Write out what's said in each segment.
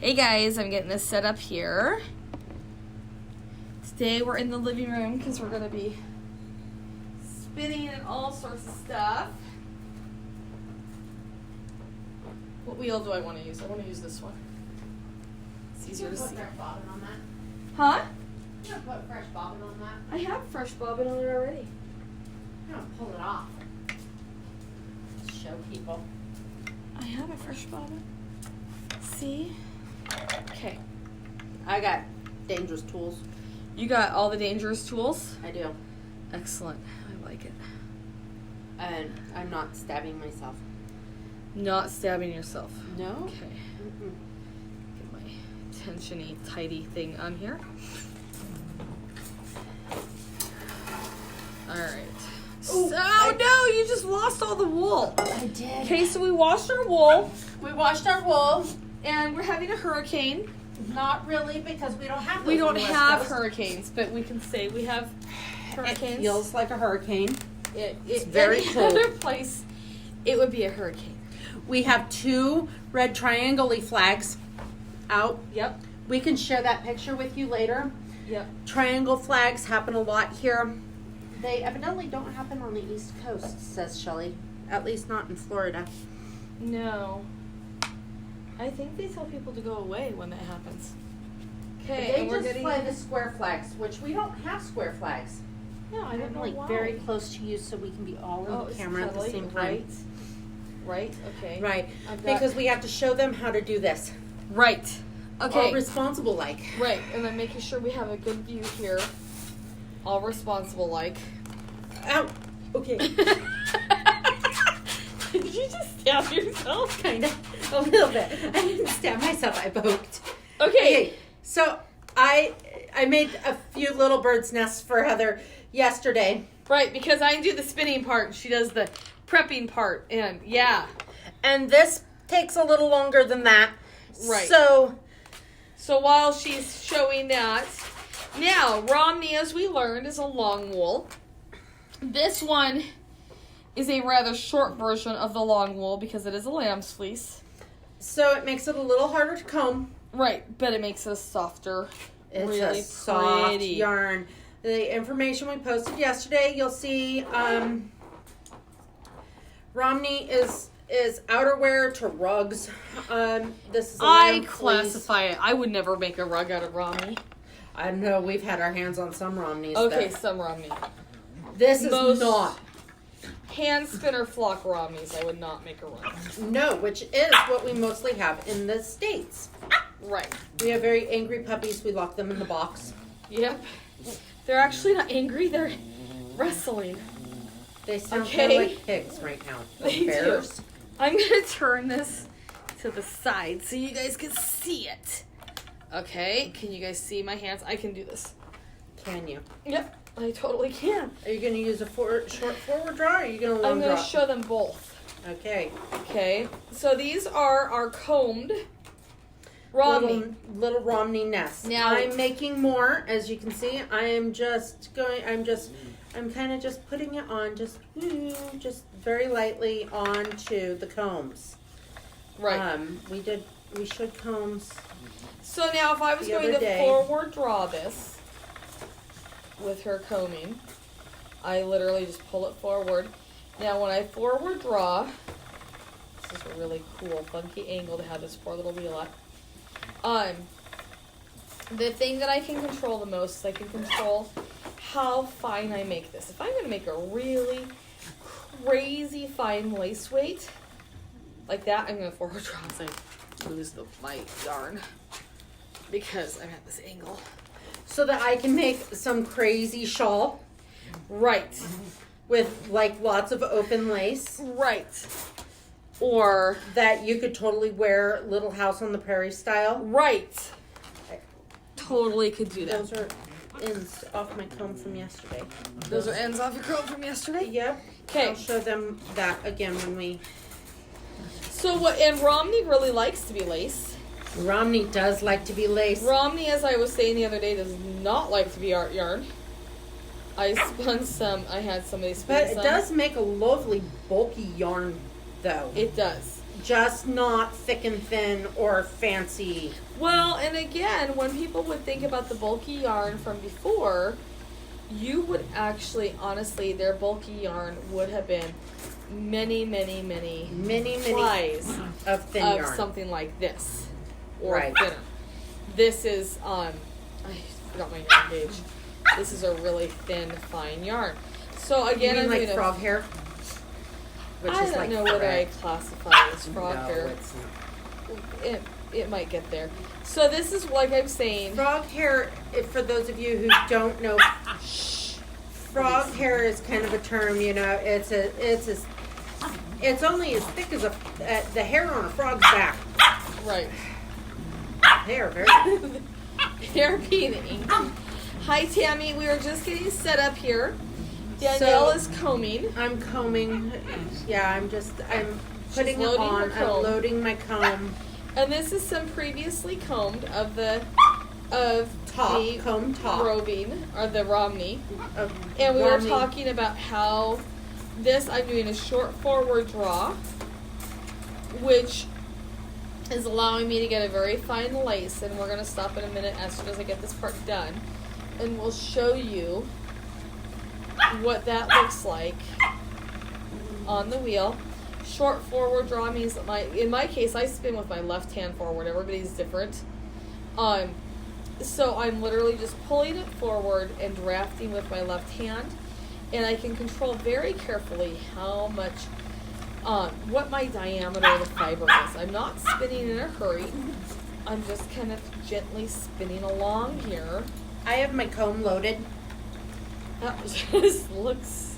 Hey guys, I'm getting this set up here. Today we're in the living room because we're going to be spinning and all sorts of stuff. What wheel do I want to use? I want to use this one. It's easier to see. Put fresh bobbin on that. Huh? You gonna put fresh bobbin on that? I have fresh bobbin on it already. You're gonna pull it off. Show people. I have a fresh bobbin. See? Okay. I got dangerous tools. You got all the dangerous tools? I do. Excellent. I like it. And I'm not stabbing myself. Not stabbing yourself. No? Okay. Mm-mm. Get my tensiony, tidy thing on here. Alright. Ooh, No, you just lost all the wool. I did. Okay, so we washed our wool. We washed our wool. And we're having a hurricane. Not really, because we don't have those We don't on the West have Coast. hurricanes, but we can say we have hurricanes. It feels like a hurricane. It's very any cold. other place, it would be a hurricane. We have 2 red triangle-y flags out. Yep. We can share that picture with you later. Yep. Triangle flags happen a lot here. They evidently don't happen on the East Coast, says Shelley. At least not in Florida. No. I think they tell people to go away when that happens. Okay, They and we're just getting... fly the square flags, which we don't have square flags. No, I don't I'm know like why. very close to you so we can be all in the it's camera at the cuddly, same time. Right. Right, okay. Right. I've got- Because we have to show them how to do this. Right. Okay. All responsible like. Right, and then making sure we have a good view here. All responsible like. Ow. Okay. Did you just stab yourself? Kind of. A little bit. I didn't stab myself. I poked. Okay. So I made a few little bird's nests for Heather yesterday. Right, because I do the spinning part and she does the prepping part. And yeah. And this takes a little longer than that. Right. So while she's showing that, now Romney, as we learned, is a long wool. This one is a rather short version of the long wool because it is a lamb's fleece. So it makes it a little harder to comb. Right, but it makes it softer. It's really a soft pretty yarn. The information we posted yesterday, you'll see Romney is outerwear to rugs. This is a I lamb classify it. I would never make a rug out of Romney. fleece. I know we've had our hands on some Romneys. Okay, but some Romney. this is most- not. Hand spinner flock Romneys, I would not make a rug. No, which is what we mostly have in the States. Right. We have very angry puppies. We lock them in the box. Yep. They're actually not angry, they're wrestling. They sound Okay. kind of like pigs right now. They do. Bears. I'm going to turn this to the side so you guys can see it. Okay, can you guys see my hands? I can do this. Can you? Yep, I totally can. Are you going to use a short forward draw, or are you going to long I'm going draw? to show them both. Okay. Okay, so these are our combed Romney. Little Romney nests. Now- I'm making more, as you can see. I'm kind of just putting it on, just very lightly onto the combs. Right. We showed combs. So now if I was the going other to day. forward draw this with her combing, I literally just pull it forward. Now when I forward draw, this is a really cool, funky angle to have this poor little wheel at. The thing that I can control the most is I can control how fine I make this. If I'm going to make a really crazy fine lace weight, like that, I'm going to forward draw so I lose my yarn because I'm at this angle. So that I can make some crazy shawl Right. with like lots of open lace Right. Or, that you could totally wear Little House on the Prairie style. right. Totally could do that. Those are ends off my comb from yesterday. Those are ends off your coat from yesterday? Yep. Okay. I'll show them that again when we... So what, and Romney really likes to be laced. Romney does like to be laced. Romney, as I was saying the other day, does not like to be art yarn. I had somebody spin But it some. does make a lovely bulky yarn, though. It does. just not thick and thin or fancy. Well, and again, when people would think about the bulky yarn from before, you would actually, honestly, their bulky yarn would have been many plies of thin of yarn. something like this, or Right. thinner. This is I forgot my yarn gauge. This is a really thin, fine yarn. So again, you mean I'm like gonna. frog hair? Which I is don't like know whether I thread. classify it as frog No, hair. it's not. It might get there. So this is like I'm saying. Frog hair, for those of you who don't know, frog hair is kind of a term, you know, it's only as thick as the hair on a frog's back. Right. They are very They're being ink. Hi Tammy, we are just getting set up here. Danielle is combing. I'm combing. Yeah, I'm putting it loading on. her comb. I'm loading my comb. And this is some previously combed of the Comb top. roving or the Romney. Of And we were Romney. talking about how I'm doing a short forward draw, which is allowing me to get a very fine lace, and we're going to stop in a minute as soon as I get this part done, and we'll show you what that looks like on the wheel. Short forward draw means that in my case, I spin with my left hand forward. Everybody's different. So I'm literally just pulling it forward and drafting with my left hand, and I can control very carefully how much, what my diameter of the fiber is. I'm not spinning in a hurry. I'm just kind of gently spinning along here. I have my comb loaded. That just looks.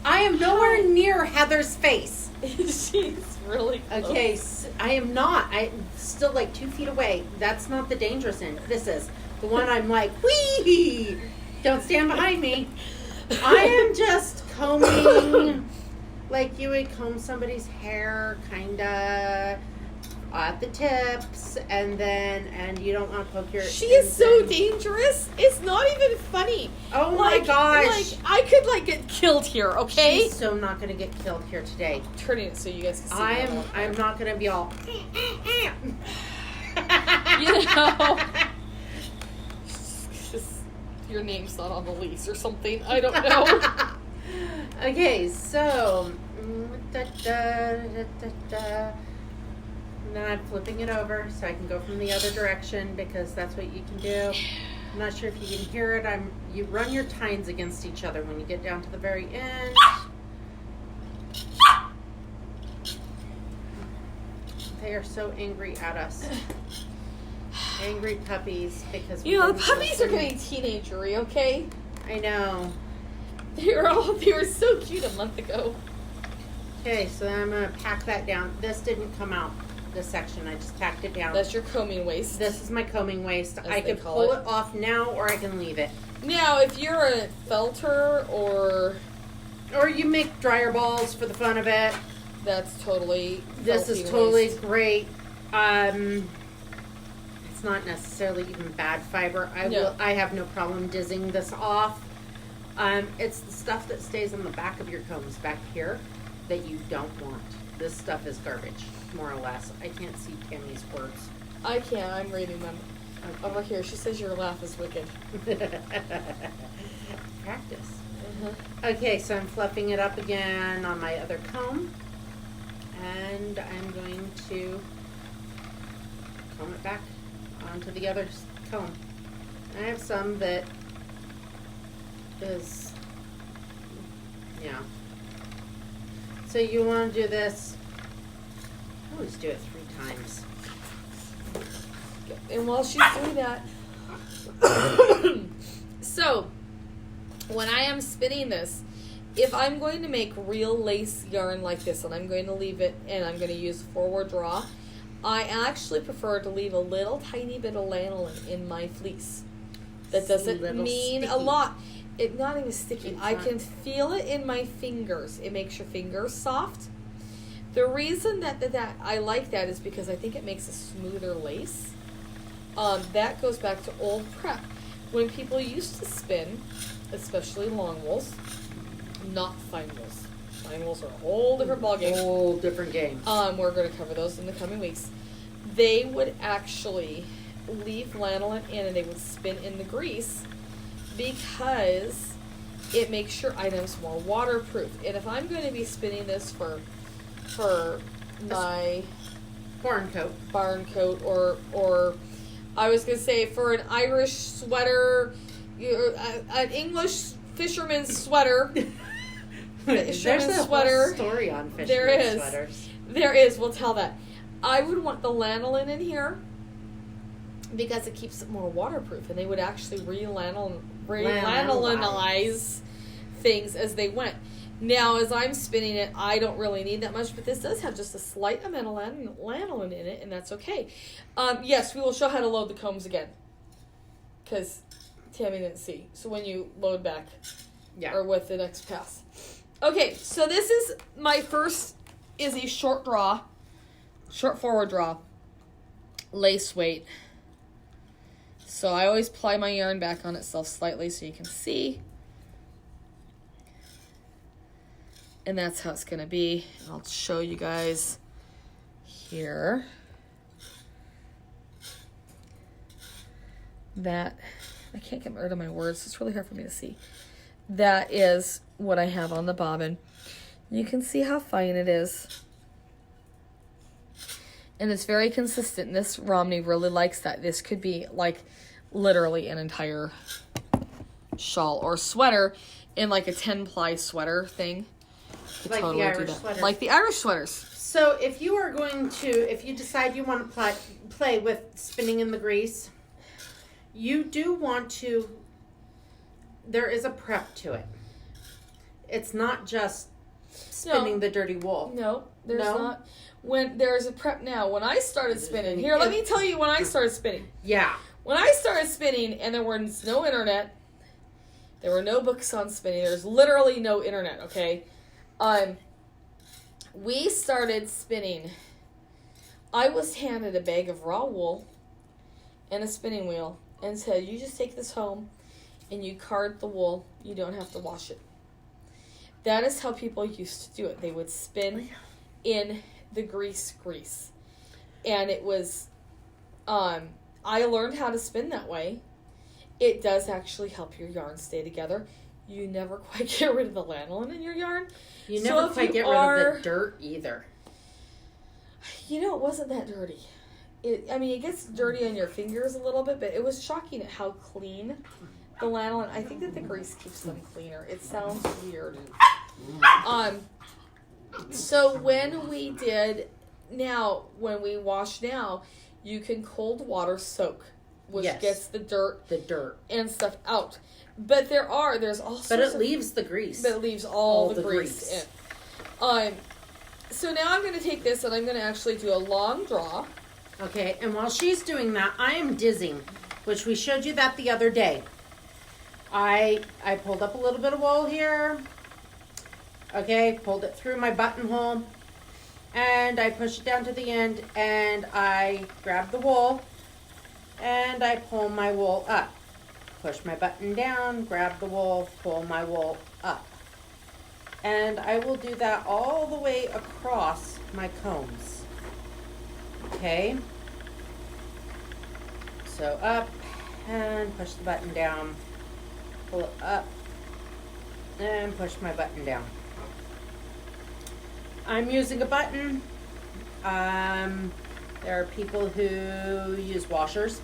I am nowhere near Heather's face. She's really close. Okay, I am not. I'm still like 2 feet away. That's not the dangerous end. This is the one I'm like, whee! Don't stand behind me. I am just combing like you would comb somebody's hair, kinda at the tips, and you don't want to poke your. She is so ends in. dangerous. It's not even funny. Oh my gosh! Like I could get killed here. Okay. She's so not gonna get killed here today. Turning it so you guys can see. I'm not gonna be all. You know. Just, your name's not on the lease or something. I don't know. Okay, so now I'm flipping it over so I can go from the other direction because that's what you can do. I'm not sure if you can hear it. You run your tines against each other when you get down to the very end. They are so angry at us. Angry puppies because You know, the puppies are getting teenagery, okay? I know. They were so cute a month ago. Okay, so I'm gonna pack that down. This didn't come out, this section. I just tacked it down. That's your combing waist. This is my combing waist. I they can call pull it. it off now or I can leave it. Now, if you're a felter or Or you make dryer balls for the fun of it. that's totally This is felty totally waist. great. It's not necessarily even bad fiber. No. I have no problem dizzing this off. It's the stuff that stays on the back of your combs back here that you don't want. This stuff is garbage, more or less. I can't see Tammy's words. I can't. I'm reading them. Okay. Over here, she says your laugh is wicked. Practice. Uh-huh. Okay, so I'm fluffing it up again on my other comb. And I'm going to comb it back onto the other comb. I have some that is, yeah. So you want to do this, I always do it 3 times. And while she's doing that, so when I am spinning this, if I'm going to make real lace yarn like this and I'm going to leave it and I'm going to use forward draw, I actually prefer to leave a little tiny bit of lanolin in my fleece. That doesn't Little mean a sticky. lot. It not even sticky. It's I not. can feel it in my fingers. It makes your fingers soft. The reason that I like that is because I think it makes a smoother lace. That goes back to old prep. When people used to spin, especially long wools, not fine wools, finals are a whole different ballgame. Whole different games. We're going to cover those in the coming weeks. They would actually leave lanolin in and they would spin in the grease because it makes your items more waterproof. And if I'm going to be spinning this for my Barn coat. barn coat or I was going to say for an Irish sweater, an English fisherman's sweater. There's a sweater. whole story on fisherman's There is. sweaters. There is. We'll tell that. I would want the lanolin in here because it keeps it more waterproof, and they would actually re-lanolinize things as they went. Now, as I'm spinning it, I don't really need that much, but this does have just a slight amount of lanolin in it, and that's okay. Yes, we will show how to load the combs again because Tammy didn't see. So when you load back, or with the next pass. Okay, so this is my first is a short forward draw, lace weight. So I always ply my yarn back on itself slightly so you can see. And that's how it's going to be. I'll show you guys here. That, I can't get rid of my words. It's really hard for me to see. That is what I have on the bobbin. You can see how fine it is. And it's very consistent. This Romney really likes that. This could be like literally an entire shawl or sweater in like a 10-ply sweater thing. Like the Irish sweaters. Like the Irish sweaters. So if you are going to, if you decide you want to play with spinning in the grease, you do want to, there is a prep to it. It's not just spinning the dirty wool. No, there's not. When there's a prep now, when I started spinning, here, let me tell you when I started spinning. Yeah. When I started spinning and there was no internet, there were no books on spinning, there's literally no internet, okay? We started spinning. I was handed a bag of raw wool and a spinning wheel and said, you just take this home and you card the wool. You don't have to wash it. That is how people used to do it. They would spin in the grease. And it was, I learned how to spin that way. It does actually help your yarn stay together. You never quite get rid of the lanolin in your yarn. You never quite get rid of the dirt either. You know, it wasn't that dirty. It gets dirty on your fingers a little bit, but it was shocking at how clean the lanolin. I think that the grease keeps them cleaner. It sounds weird. So when we wash now, you can cold water soak, which gets the dirt and stuff out. But there's also. But it leaves the grease. But it leaves all the grease in. So now I'm going to take this and I'm going to actually do a long draw. Okay, and while she's doing that, I am dizzing, which we showed you that the other day. I pulled up a little bit of wool here. Okay, pulled it through my buttonhole, and I push it down to the end, and I grab the wool, and I pull my wool up. Push my button down, grab the wool, pull my wool up. And I will do that all the way across my combs. Okay. So up, and push the button down, pull it up, and push my button down. I'm using a button. There are people who use washers.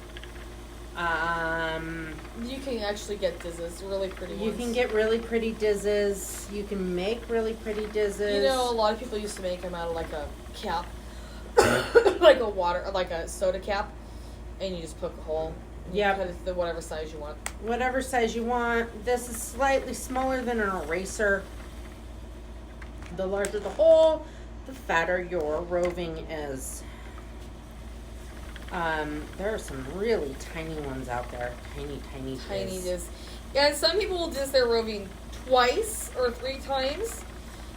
You can actually get dizzes, really pretty ones. You can get really pretty dizzes. You can make really pretty dizzes. You know, a lot of people used to make them out of like a cap, like a soda cap, and you just poke a hole. Yeah. Cut it to whatever size you want. Whatever size you want. This is slightly smaller than an eraser. The larger the hole, the fatter your roving is. There are some really tiny ones out there. Tiny diz. Yeah, and some people will diz their roving twice or 3 times.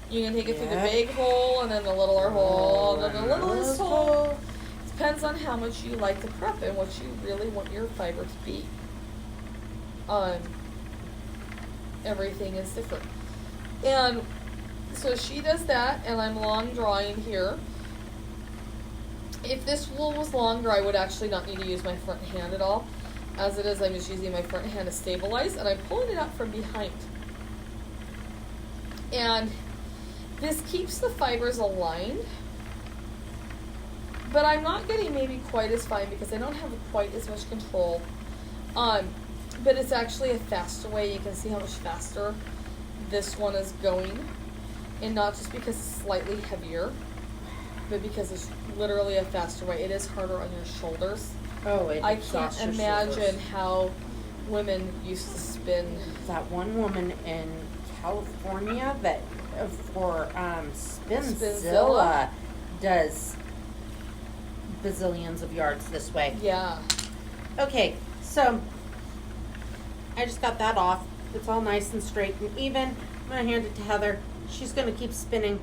You can take it through the big hole, and then the littler hole, and then the littlest hole. Depends on how much you like to prep and what you really want your fiber to be. Everything is different. And So she does that, and I'm long drawing here. If this wool was longer, I would actually not need to use my front hand at all. As it is, I'm just using my front hand to stabilize, and I'm pulling it up from behind. And this keeps the fibers aligned, but I'm not getting maybe quite as fine because I don't have quite as much control. But it's actually a faster way. You can see how much faster this one is going, and not just because it's slightly heavier, but because it's literally a faster way. It is harder on your shoulders. Oh, it I exhausts can't your imagine shoulders. how women used to spin. That one woman in California that for Spinzilla does bazillions of yards this way. Yeah. Okay, so I just got that off. It's all nice and straight and even. I'm going to hand it to Heather. She's going to keep spinning.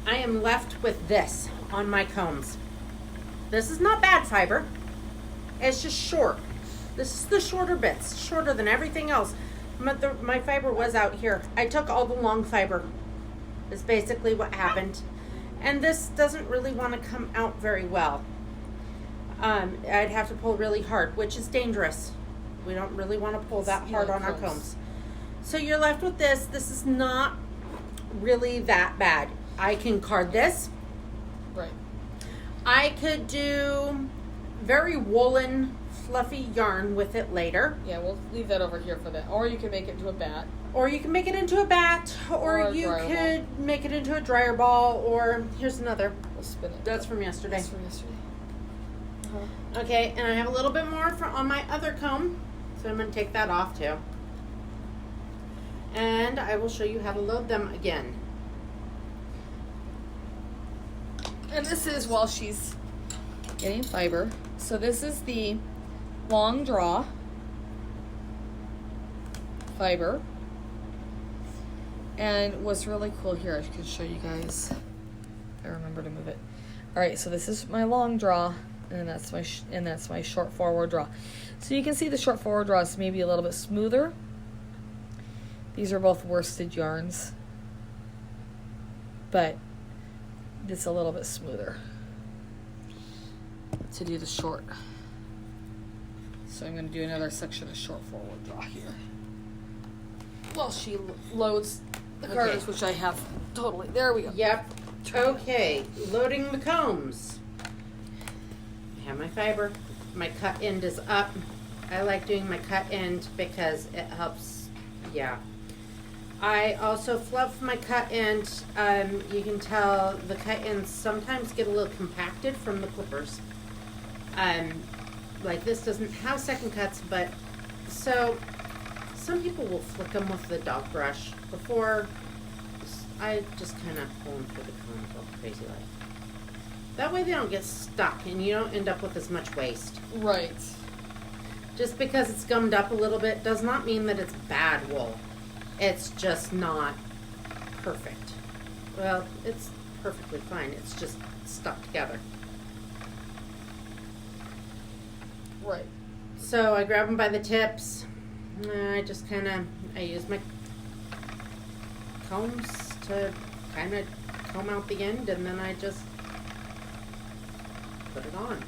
I am left with this on my combs. This is not bad fiber. It's just short. This is the shorter bits, shorter than everything else. My fiber was out here. I took all the long fiber. Is basically what happened. And this doesn't really want to come out very well. I'd have to pull really hard, which is dangerous. We don't really want to pull that hard on our combs. So you're left with this. This is not really that bad. I can card this. Right. I could do very woolen, fluffy yarn with it later. Yeah, we'll leave that over here for that. Or you can make it into a bat. Or you can make it into a bat, or you could make it into a dryer ball, or here's another. We'll spin it. That's from yesterday. That's from yesterday. Uh-huh. Okay, and I have a little bit more on my other comb, so I'm going to take that off too. And I will show you how to load them again. And this is while she's getting fiber. So this is the long draw fiber. And what's really cool here, I can show you guys. If I remember to move it. All right, so this is my long draw, and that's my short forward draw. So you can see the short forward draw is maybe a little bit smoother. These are both worsted yarns, but it's a little bit smoother to do the short. So I'm going to do another section of short forward draw here. Well, she loads the carders, which I have totally. There we go. Yep. Okay, loading the combs. I have my fiber. My cut end is up. I like doing my cut end because it helps. Yeah. I also fluff my cut end. You can tell the cut ends sometimes get a little compacted from the clippers. Like this doesn't have second cuts, but so some people will flick them with the dog brush before. I just kind of pull them through the combs all crazy like. That way they don't get stuck and you don't end up with as much waste. Right. Just because it's gummed up a little bit does not mean that it's bad wool. It's just not perfect. Well, it's perfectly fine. It's just stuck together. Right. So I grab them by the tips. I just I use my combs to kind of comb out the end, and then I just put it on.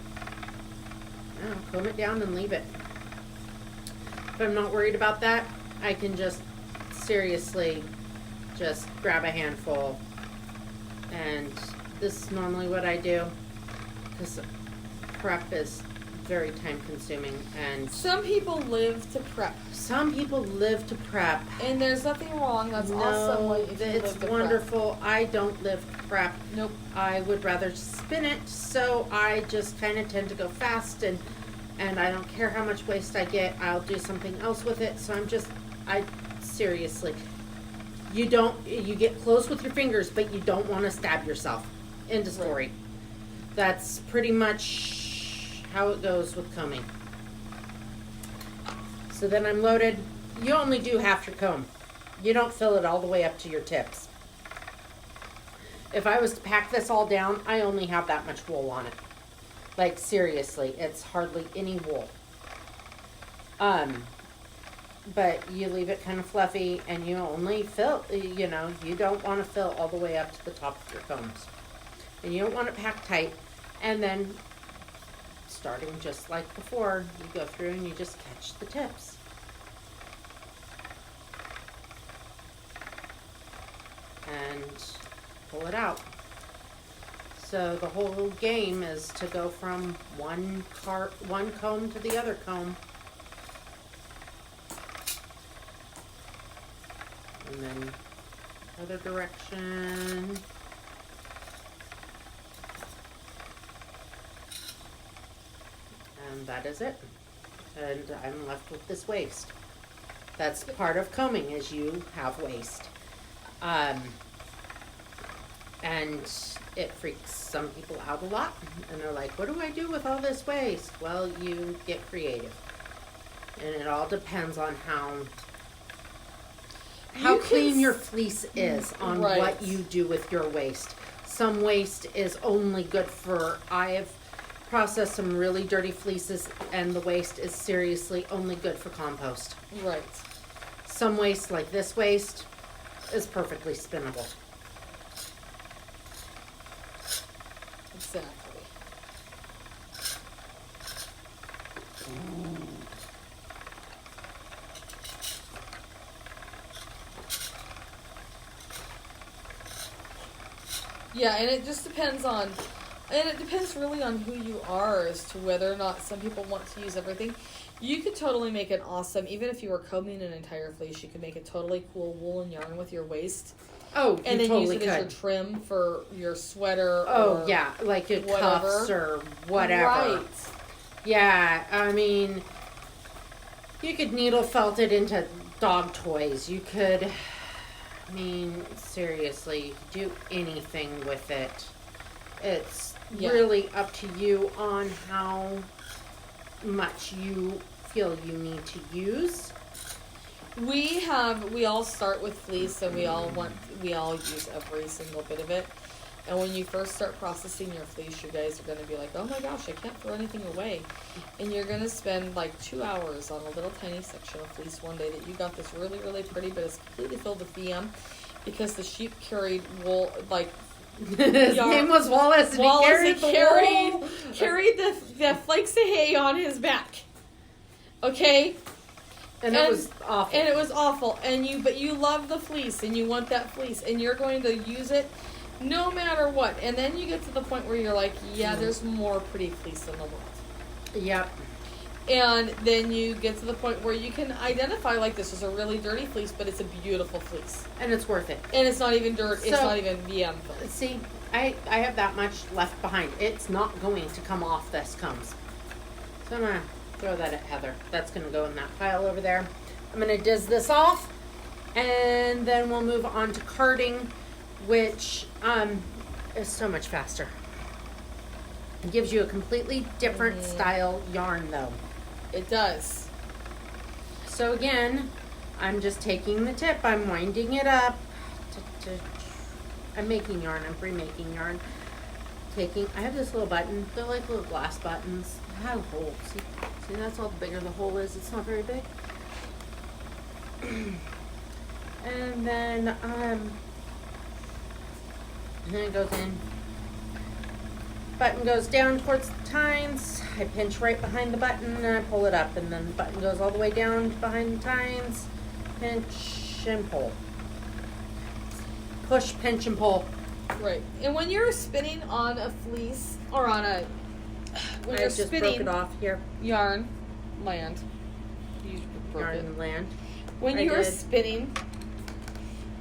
Comb it down and leave it. If I'm not worried about that, I can just seriously just grab a handful, and this is normally what I do because prep is very time consuming, and Some people live to prep, some people live to prep. and there's nothing wrong. That's awesome. Way if you It's live to wonderful. I don't live to prep. Nope. I would rather spin it, so I just kind of tend to go fast, and I don't care how much waste I get. I'll do something else with it. So seriously, you get close with your fingers, but you don't want to stab yourself. End of story. Right. That's pretty much how it goes with combing. So then I'm loaded. You only do half your comb. You don't fill it all the way up to your tips. If I was to pack this all down, I only have that much wool on it. Like seriously, it's hardly any wool. but you leave it kind of fluffy, and you only fill, you know, you don't want to fill all the way up to the top of your combs. And you don't want it packed tight. And then, starting just like before, you go through and you just catch the tips. And pull it out. So the whole game is to go from one comb to the other comb. And then other direction. And that is it. And I'm left with this waste. That's part of combing, is you have waste. And it freaks some people out a lot. And they're like, what do I do with all this waste? Well, you get creative. And it all depends on how clean your fleece is on Right. what you do with your waste. Some waste is only good for, I have processed some really dirty fleeces, and the waste is seriously only good for compost. Right. Some waste, like this waste, is perfectly spinnable. Exactly. Yeah, and it just depends on, and it depends really on who you are as to whether or not some people want to use everything. You could totally make an awesome, even if you were combing an entire fleece, you could make a totally cool woolen yarn with your waist. Oh, And you then use totally it could. as your trim for your sweater. Oh, or yeah, like your whatever. cuffs or whatever. Right. Yeah, I mean, you could needle felt it into dog toys. You could, I mean, seriously, do anything with it. It's Yeah. really up to you on how much you feel you need to use. We all start with fleece, and we all use every single bit of it. And when you first start processing your fleece, you guys are going to be like, oh my gosh, I can't throw anything away. And you're going to spend like 2 hours on a little tiny section of fleece one day that you got this really, really pretty, but it's completely filled with VM because the sheep carried wool, like, His name was Wallace, and Wallace he carried the flakes of hay on his back. Okay? and it was awful. And it was awful. But you love the fleece, and you want that fleece, and you're going to use it no matter what. And then you get to the point where you're like, yeah, there's more pretty fleece in the world. Yep. And then you get to the point where you can identify, like, this is a really dirty fleece, but it's a beautiful fleece. And it's worth it. And it's not even dirt. It's So- not even VM fleece. See, I have that much left behind. It's not going to come off this comes. So I'm going to throw that at Heather. That's going to go in that pile over there. I'm going to diz this off. And then we'll move on to carding, which is so much faster. It gives you a completely different style yarn, though. It does. So again, I'm just taking the tip. I'm winding it up. I'm making yarn. I'm pre-making yarn. I have this little button. They're like little glass buttons. They have holes. See, that's all the bigger the hole is. It's not very big. And then it goes in. Button goes down towards the tines. I pinch right behind the button and I pull it up, and then the button goes all the way down behind the tines. Pinch and pull. Push, pinch, and pull. Right. And when you're spinning on a fleece, or on a... When I you're just broke spinning it off here. yarn, land. You broke Yarn it. and land. When I you are did. spinning,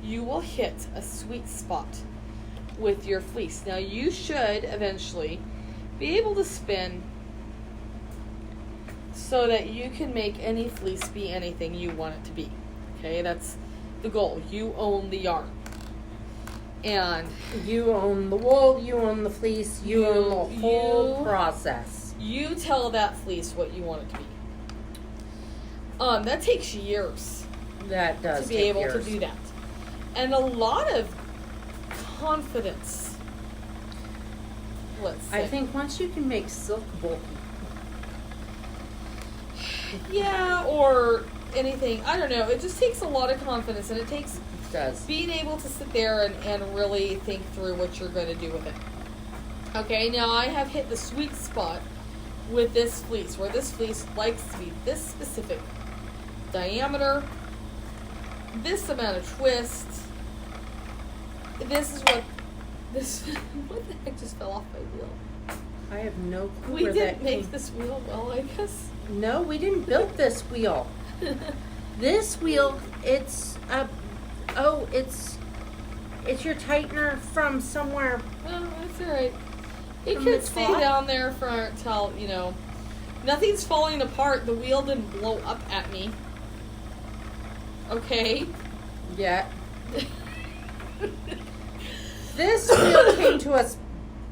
you will hit a sweet spot with your fleece. Now, you should eventually be able to spin so that you can make any fleece be anything you want it to be. Okay, that's the goal. You own the yarn. And You own the wool, you own the fleece, you own the whole process. you tell that fleece what you want it to be. That takes years That does to be take able years. to do that. And a lot of confidence. Let's say. I think once you can make silk bulky. Yeah, or anything. I don't know. It just takes a lot of confidence, and it takes It does. being able to sit there and really think through what you're going to do with it. Okay, now I have hit the sweet spot with this fleece, where this fleece likes to be this specific diameter, this amount of twist. This is what this. What the heck just fell off my wheel? I have no clue We where didn't that make came. this wheel well, I guess. No, we didn't build this wheel. This wheel, it's it's your tightener from somewhere. Oh, that's alright. It From could the stay top? down there for until, nothing's falling apart. The wheel didn't blow up at me. Okay? Yeah. This wheel came to us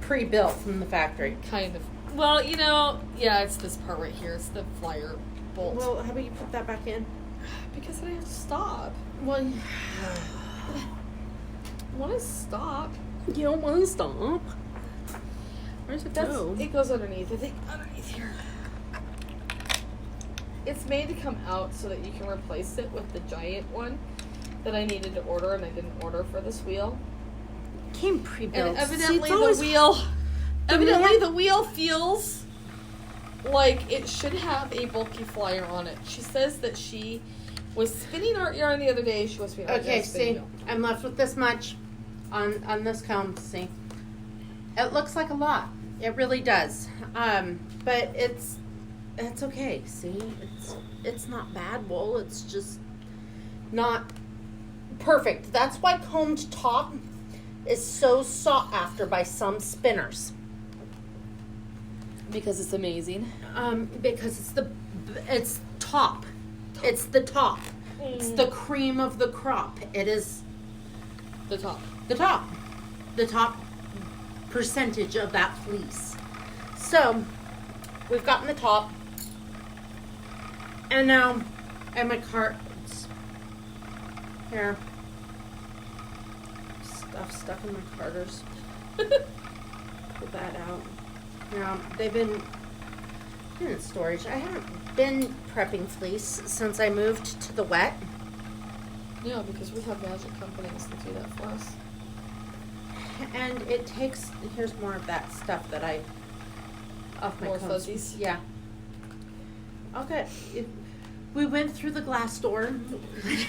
pre-built from the factory. Kind of. Well, yeah, it's this part right here. It's the flyer bolt. Well, how about you put that back in? Because I have to stop. Well, I want to stop. you don't want to stop. Where's it That's go? it goes underneath. I think underneath here. It's made to come out so that you can replace it with the giant one that I needed to order, and I didn't order for this wheel. Came pre-built. And evidently See, it's always- the wheel feels like it should have a bulky flyer on it. She says that she was spinning art yarn the other day. She was spinning art yarn Okay, spinning see, wheel. I'm left with this much on this comb. See, it looks like a lot. It really does. But it's okay. See, it's not bad wool. It's just not perfect. That's why combed top is so sought after by some spinners. Because it's amazing. Because it's top. It's the top. It's the cream of the crop. It is The top. the top. The top percentage of that fleece. So, we've gotten the top. And now, and my cards. Here. Stuff stuck in my carders. Pull that out. Now, they've been in storage. I haven't been prepping fleece since I moved to the wet. Yeah, because we have magic companies that do that for us. And it takes, here's more of that stuff that I, off my More combs. fuzzies? Yeah. Okay. We went through the glass door.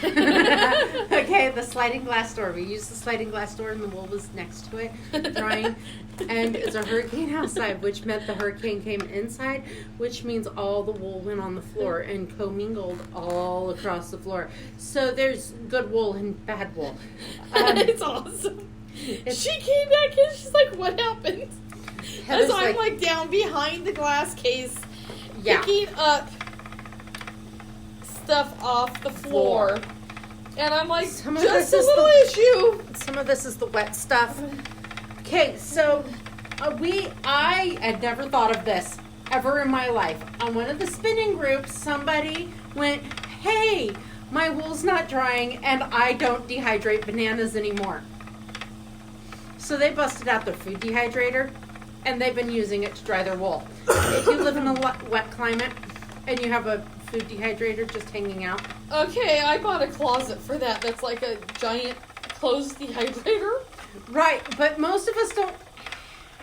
Okay, the sliding glass door. We used the sliding glass door and the wool was next to it, drying. And it's a hurricane outside, which meant the hurricane came inside, which means all the wool went on the floor and commingled all across the floor. So there's good wool and bad wool. It's awesome. She came back in, she's like, what happened? Heather's As I'm like down behind the glass case, Yeah. picking up stuff off the floor. And I'm like, Some of just this a is little the- issue. Some of this is the wet stuff. Okay, so I had never thought of this ever in my life. On one of the spinning groups, somebody went, hey, my wool's not drying and I don't dehydrate bananas anymore. So they busted out their food dehydrator and they've been using it to dry their wool. If you live in a wet climate and you have a food dehydrator just hanging out. Okay, I bought a closet for that. That's like a giant closed dehydrator. Right, but most of us don't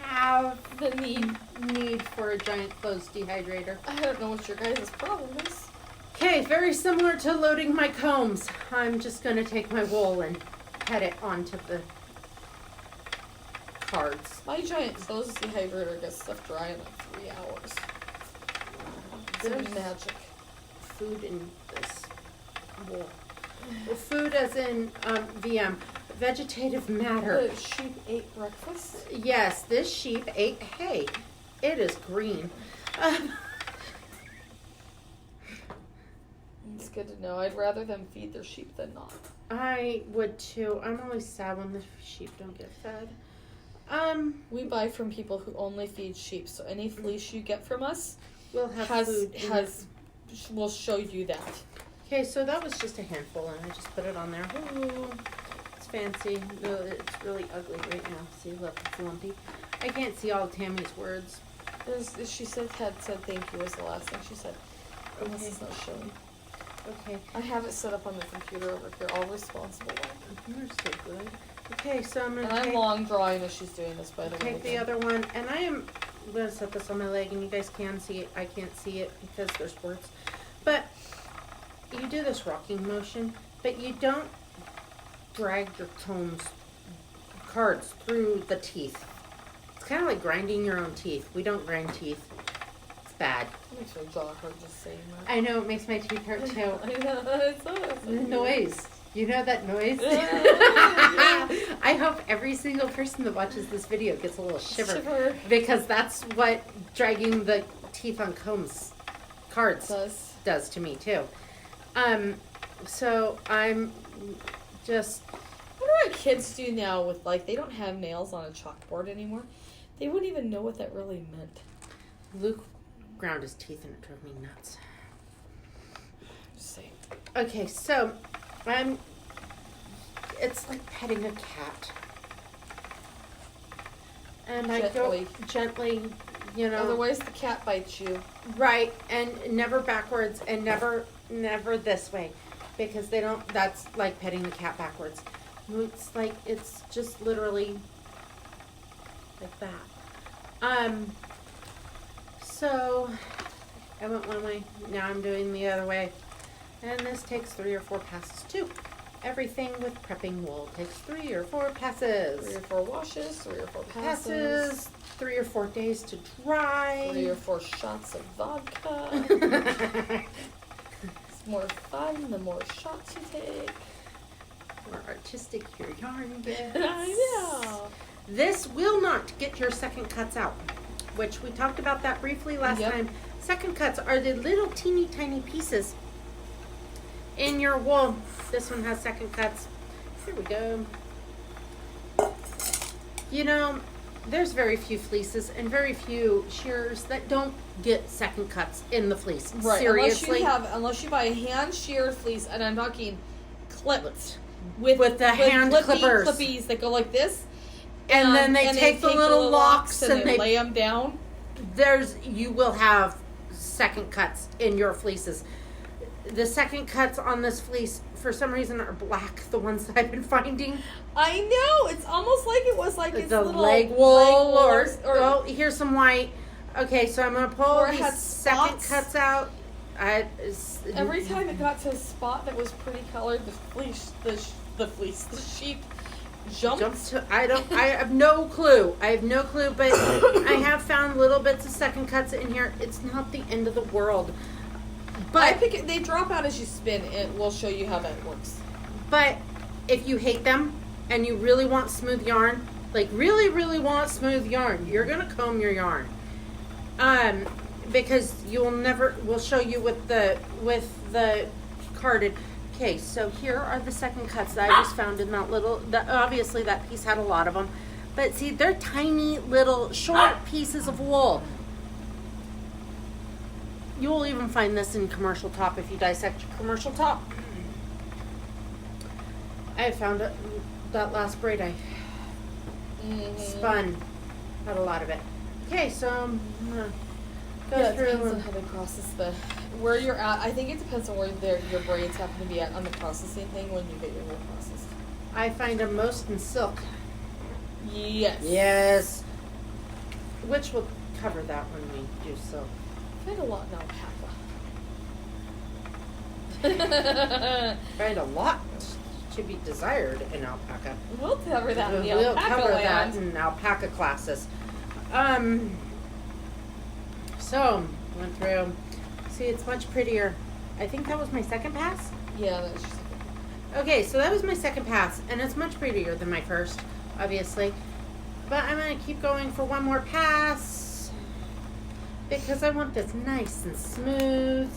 have The need. need for a giant closed dehydrator. I don't know what your guys' problem is. Okay, very similar to loading my combs. I'm just going to take my wool and head it onto the cards. My giant closed dehydrator gets stuff dry in like 3 hours. It's There's magic. food in this wool. Well, food as in VM. Vegetative matter. The sheep ate breakfast. Yes, this sheep ate hay. It is green. It's good to know. I'd rather them feed their sheep than not. I would too. I'm always sad when the sheep don't get fed. We buy from people who only feed sheep, so any fleece you get from us We'll have food. will show you that. Okay, so that was just a handful, and I just put it on there. Ooh, it's fancy. No, it's really ugly right now. See, look, it's lumpy. I can't see all Tammy's words. She said thank you was the last thing she said. Unless it's not showing. Okay. I have it set up on the computer over here, all responsible one. You're so good. Okay, so I'm And gonna I'm long drawing as she's doing this, by the way. take the other one, and I'm gonna set this on my leg, and you guys can see it. I can't see it because there's words. But you do this rocking motion, but you don't drag your cards through the teeth. It's kind of like grinding your own teeth. We don't grind teeth. It's bad. It makes my jaw hurt just saying that. I know, it makes my teeth hurt too. I know, it's so The noise. You know that noise? I hope every single person that watches this video gets a little shiver. Because that's what dragging the teeth on cards does to me too. So I'm just... I wonder what kids do now with, like, they don't have nails on a chalkboard anymore. They wouldn't even know what that really meant. Luke ground his teeth and it drove me nuts. Just saying. Okay, so it's like petting a cat. And Gently. I go gently, you know. Otherwise the cat bites you. Right, and never backwards and never this way. Because that's like petting the cat backwards. It's just literally like that. So I went one way, now I'm doing the other way. And this takes 3 or 4 passes too. Everything with prepping wool takes 3 or 4 passes. 3 or 4 washes, 3 or 4 Passes, 3 or 4 days to dry. 3 or 4 shots of vodka. It's more fun the more shots you take. More artistic your yarn gets. I know. This will not get your second cuts out, which we talked about that briefly last time. Second cuts are the little teeny tiny pieces in your wool. This one has second cuts. Here we go. You know, there's very few fleeces and very few shearers that don't get second cuts in the fleece. Right. Seriously. Unless you buy a hand sheared fleece, and I'm talking clipped with the hand clippers. Clippies that go like this. And then they take the little locks and they lay them down. You will have second cuts in your fleeces. The second cuts on this fleece, for some reason, are black. The ones that I've been finding. I know. It's almost like it was like the little leg wool, or oh, here's some white. Okay, so I'm gonna pull these second cuts out. Every time it got to a spot that was pretty colored, the sheep jumped. I have no clue. But I have found little bits of second cuts in here. It's not the end of the world. But they drop out as you spin. It will show you how that works. But if you hate them and you really want smooth yarn, like really, really want smooth yarn, you're gonna comb your yarn. Because we'll show you with the carded. Okay, so here are the second cuts that I just found in that obviously that piece had a lot of them. But see, they're tiny little short pieces of wool. You'll even find this in commercial top if you dissect your commercial top. I found it, that last braid I spun. Had a lot of it. Okay, so I'm gonna go It through. depends on how they process where you're at. I think it depends on where your braids happen to be at on the processing thing when you get your wool processed. I find them most in silk. Yes. Yes. Which will cover that when we do silk. I find a lot in alpaca. Find a lot to be desired in alpaca. We'll cover that in the We'll alpaca cover land. that in alpaca classes. So went through. See, it's much prettier. I think that was my second pass. Yeah, that's just Okay, so that was my second pass, and it's much prettier than my first, obviously. But I'm gonna keep going for one more pass because I want this nice and smooth.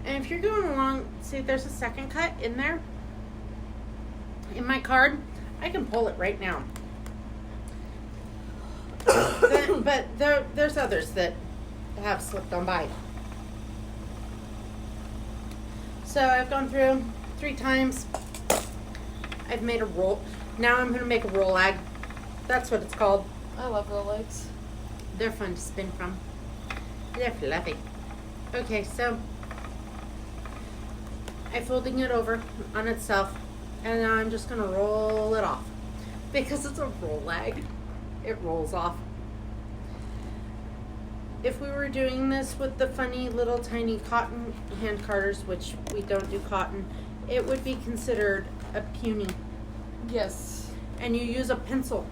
And if you're going along, see, there's a second cut in there in my card. I can pull it right now. But there's others that have slipped on by. So I've gone through 3 times. I've made a roll. Now I'm going to make a roll ag. That's what it's called. I love roll legs. They're fun to spin from. They're fluffy. Okay, so I'm folding it over on itself, and now I'm just gonna roll it off because it's a roll leg. It rolls off. If we were doing this with the funny little tiny cotton hand carders, which we don't do cotton, it would be considered a puny. Yes. And you use a pencil.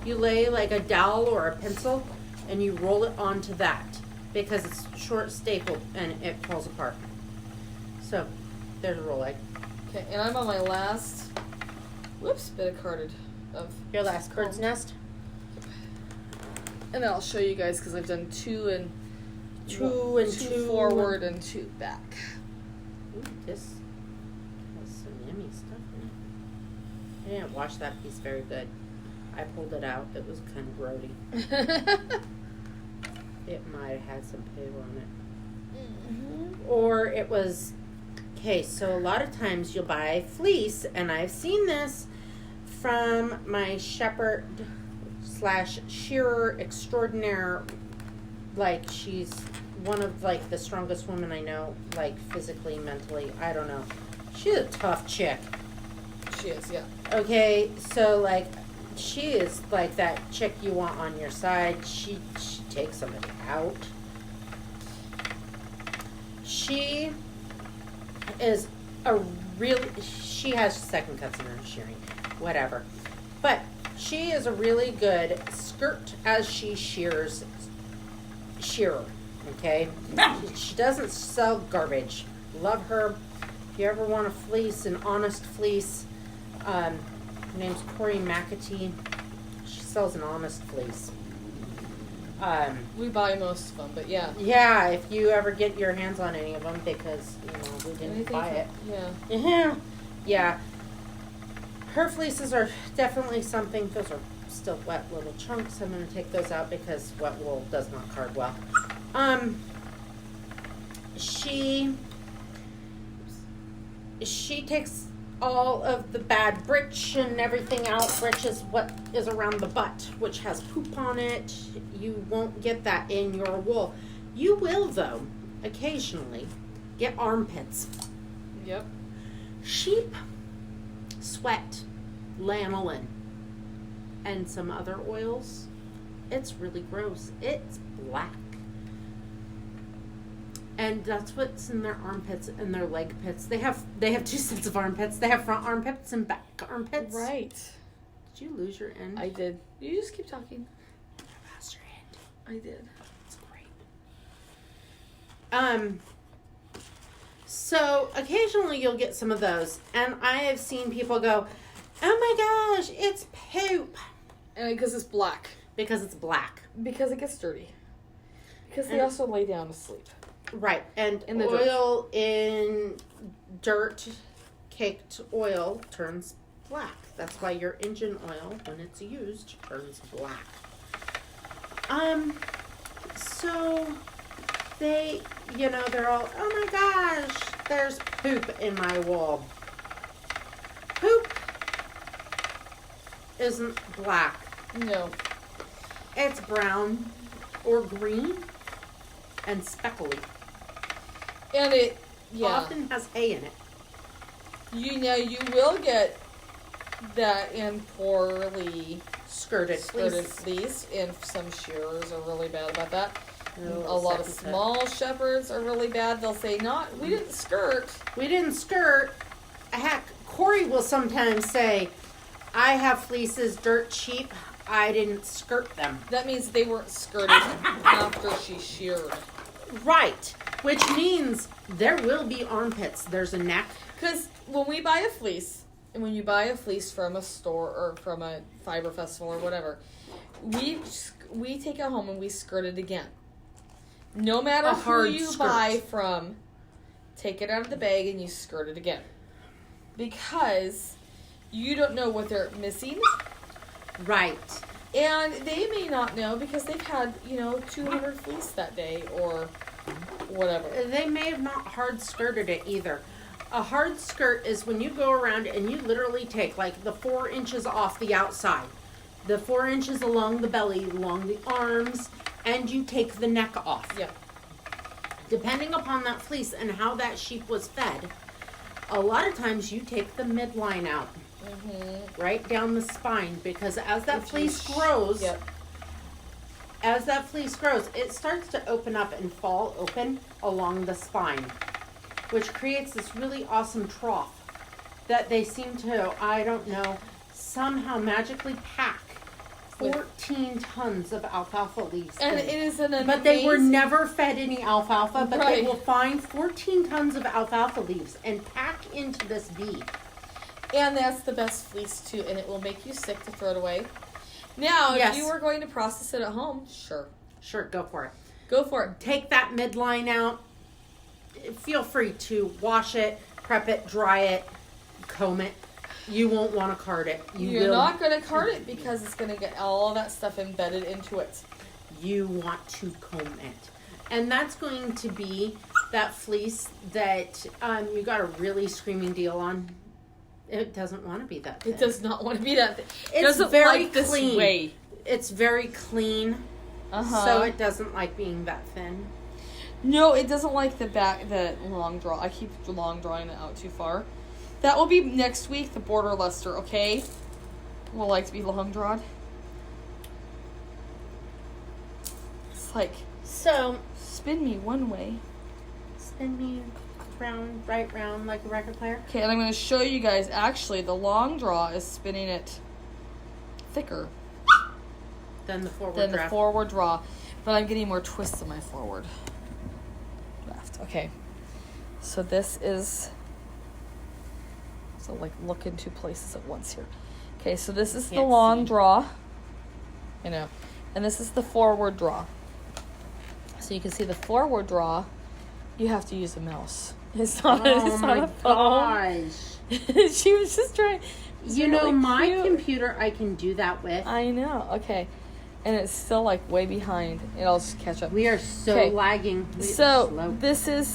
You lay like a dowel or a pencil, and you roll it onto that because it's short stapled and it falls apart. So, there's a roll egg. Okay, and I'm on my last, bit of carded of. Your last bird's nest. And then I'll show you guys because I've done two two forward and 2 back. Ooh, this has some yummy stuff in it. I didn't wash that piece very good. I pulled it out. It was kind of grody. It might have had some poo on it. Mm-hmm. Or it was... Okay, so a lot of times you'll buy fleece, and I've seen this from my shepherd / shearer extraordinaire. Like, she's one of, like, the strongest women I know, like, physically, mentally. I don't know. She's a tough chick. She is, yeah. Okay, so, like, she is, like, that chick you want on your side. She takes somebody out. She is a really... She has second cuts in her shearing. Whatever. But she is a really good skirt as she shears shearer. Okay? She doesn't sell garbage. Love her. If you ever want a fleece, an honest fleece, her name's Corey McAtee. She sells an honest fleece. We buy most of them, but yeah. Yeah, if you ever get your hands on any of them, because, we didn't Anything buy it. Yeah. Yeah. Her fleeces are definitely something. Those are still wet little chunks. I'm going to take those out because wet wool does not card well. She takes all of the bad britch and everything out. Britch is what is around the butt, which has poop on it. You won't get that in your wool. You will, though, occasionally get armpits. Yep. Sheep sweat lanolin and some other oils. It's really gross. It's black. And that's what's in their armpits and their leg pits. They have 2 sets of armpits. They have front armpits and back armpits. Right. Did you lose your end? I did. You just keep talking. I lost your end. I did. It's great. So occasionally you'll get some of those, and I have seen people go, "Oh my gosh, it's poop," And because it's black. because it's black. Because it gets dirty. Because they And- also lay down to sleep. Right, and In the oil in dirt, caked oil turns black. That's why your engine oil, when it's used, turns black. So they, they're all, "Oh my gosh, there's poop in my wool." Poop isn't black. No. It's brown or green and speckly. And it, Often has hay in it. You will get that in poorly Skirted fleece, and some shearers are really bad about that. No, A lot of second cut. small shepherds are really bad. They'll say, we didn't skirt. We didn't skirt. Heck, Corey will sometimes say, "I have fleeces dirt cheap. I didn't skirt them." That means they weren't skirted after she sheared. Right. Which means there will be armpits. There's a neck. Because when we buy a fleece, and when you buy a fleece from a store or from a fiber festival or whatever, we take it home and we skirt it again. No matter A who hard you skirt. buy from, take it out of the bag and you skirt it again. Because you don't know what they're missing. Right. And they may not know because they've had, 200 fleece that day or whatever. They may have not hard skirted it either. A hard skirt is when you go around and you literally take like the 4 inches off the outside, the 4 inches along the belly, along the arms, and you take the neck off. Yep. Depending upon that fleece and how that sheep was fed, a lot of times you take the midline out, right down the spine, because as that fleece grows, as that fleece grows, it starts to open up and fall open along the spine, which creates this really awesome trough that they seem to, I don't know, somehow magically pack 14 tons of alfalfa leaves. And it is an amazing... But they were never fed any alfalfa, but Right. they will find 14 tons of alfalfa leaves and pack into this bee. And that's the best fleece too, and it will make you sick to throw it away. Now, Yes. if you were going to process it at home, sure. Sure, go for it. Go for it. Take that midline out. Feel free to wash it, prep it, dry it, comb it. You won't want to card it. You're not going to card it because it's going to get all that stuff embedded into it. You want to comb it. And that's going to be that fleece that you got a really screaming deal on. It doesn't want to be that thin. It does not want to be that. It's doesn't very like this clean. way. It's very clean, so it doesn't like being that thin. No, it doesn't like the long draw. I keep long drawing it out too far. That will be next week, the border luster, okay? Will like to be long drawn. It's like, So, spin me one way. spin me round, right round like a record player. Okay, and I'm going to show you guys, actually, the long draw is spinning it thicker Then the forward than draft. the forward draw. But I'm getting more twists in my forward draft. Okay. So this is... So, like, look in two places at once here. Okay, so this is the Can't long see. draw. I know. And this is the forward draw. So you can see the forward draw, you have to use a mouse. It's not, it's not a phone. gosh. She was just trying. You know, really my cute. computer I can do that with. I know. Okay. And it's still, like, way behind. It'll just catch up. We are so Okay. lagging. So, Slow. this is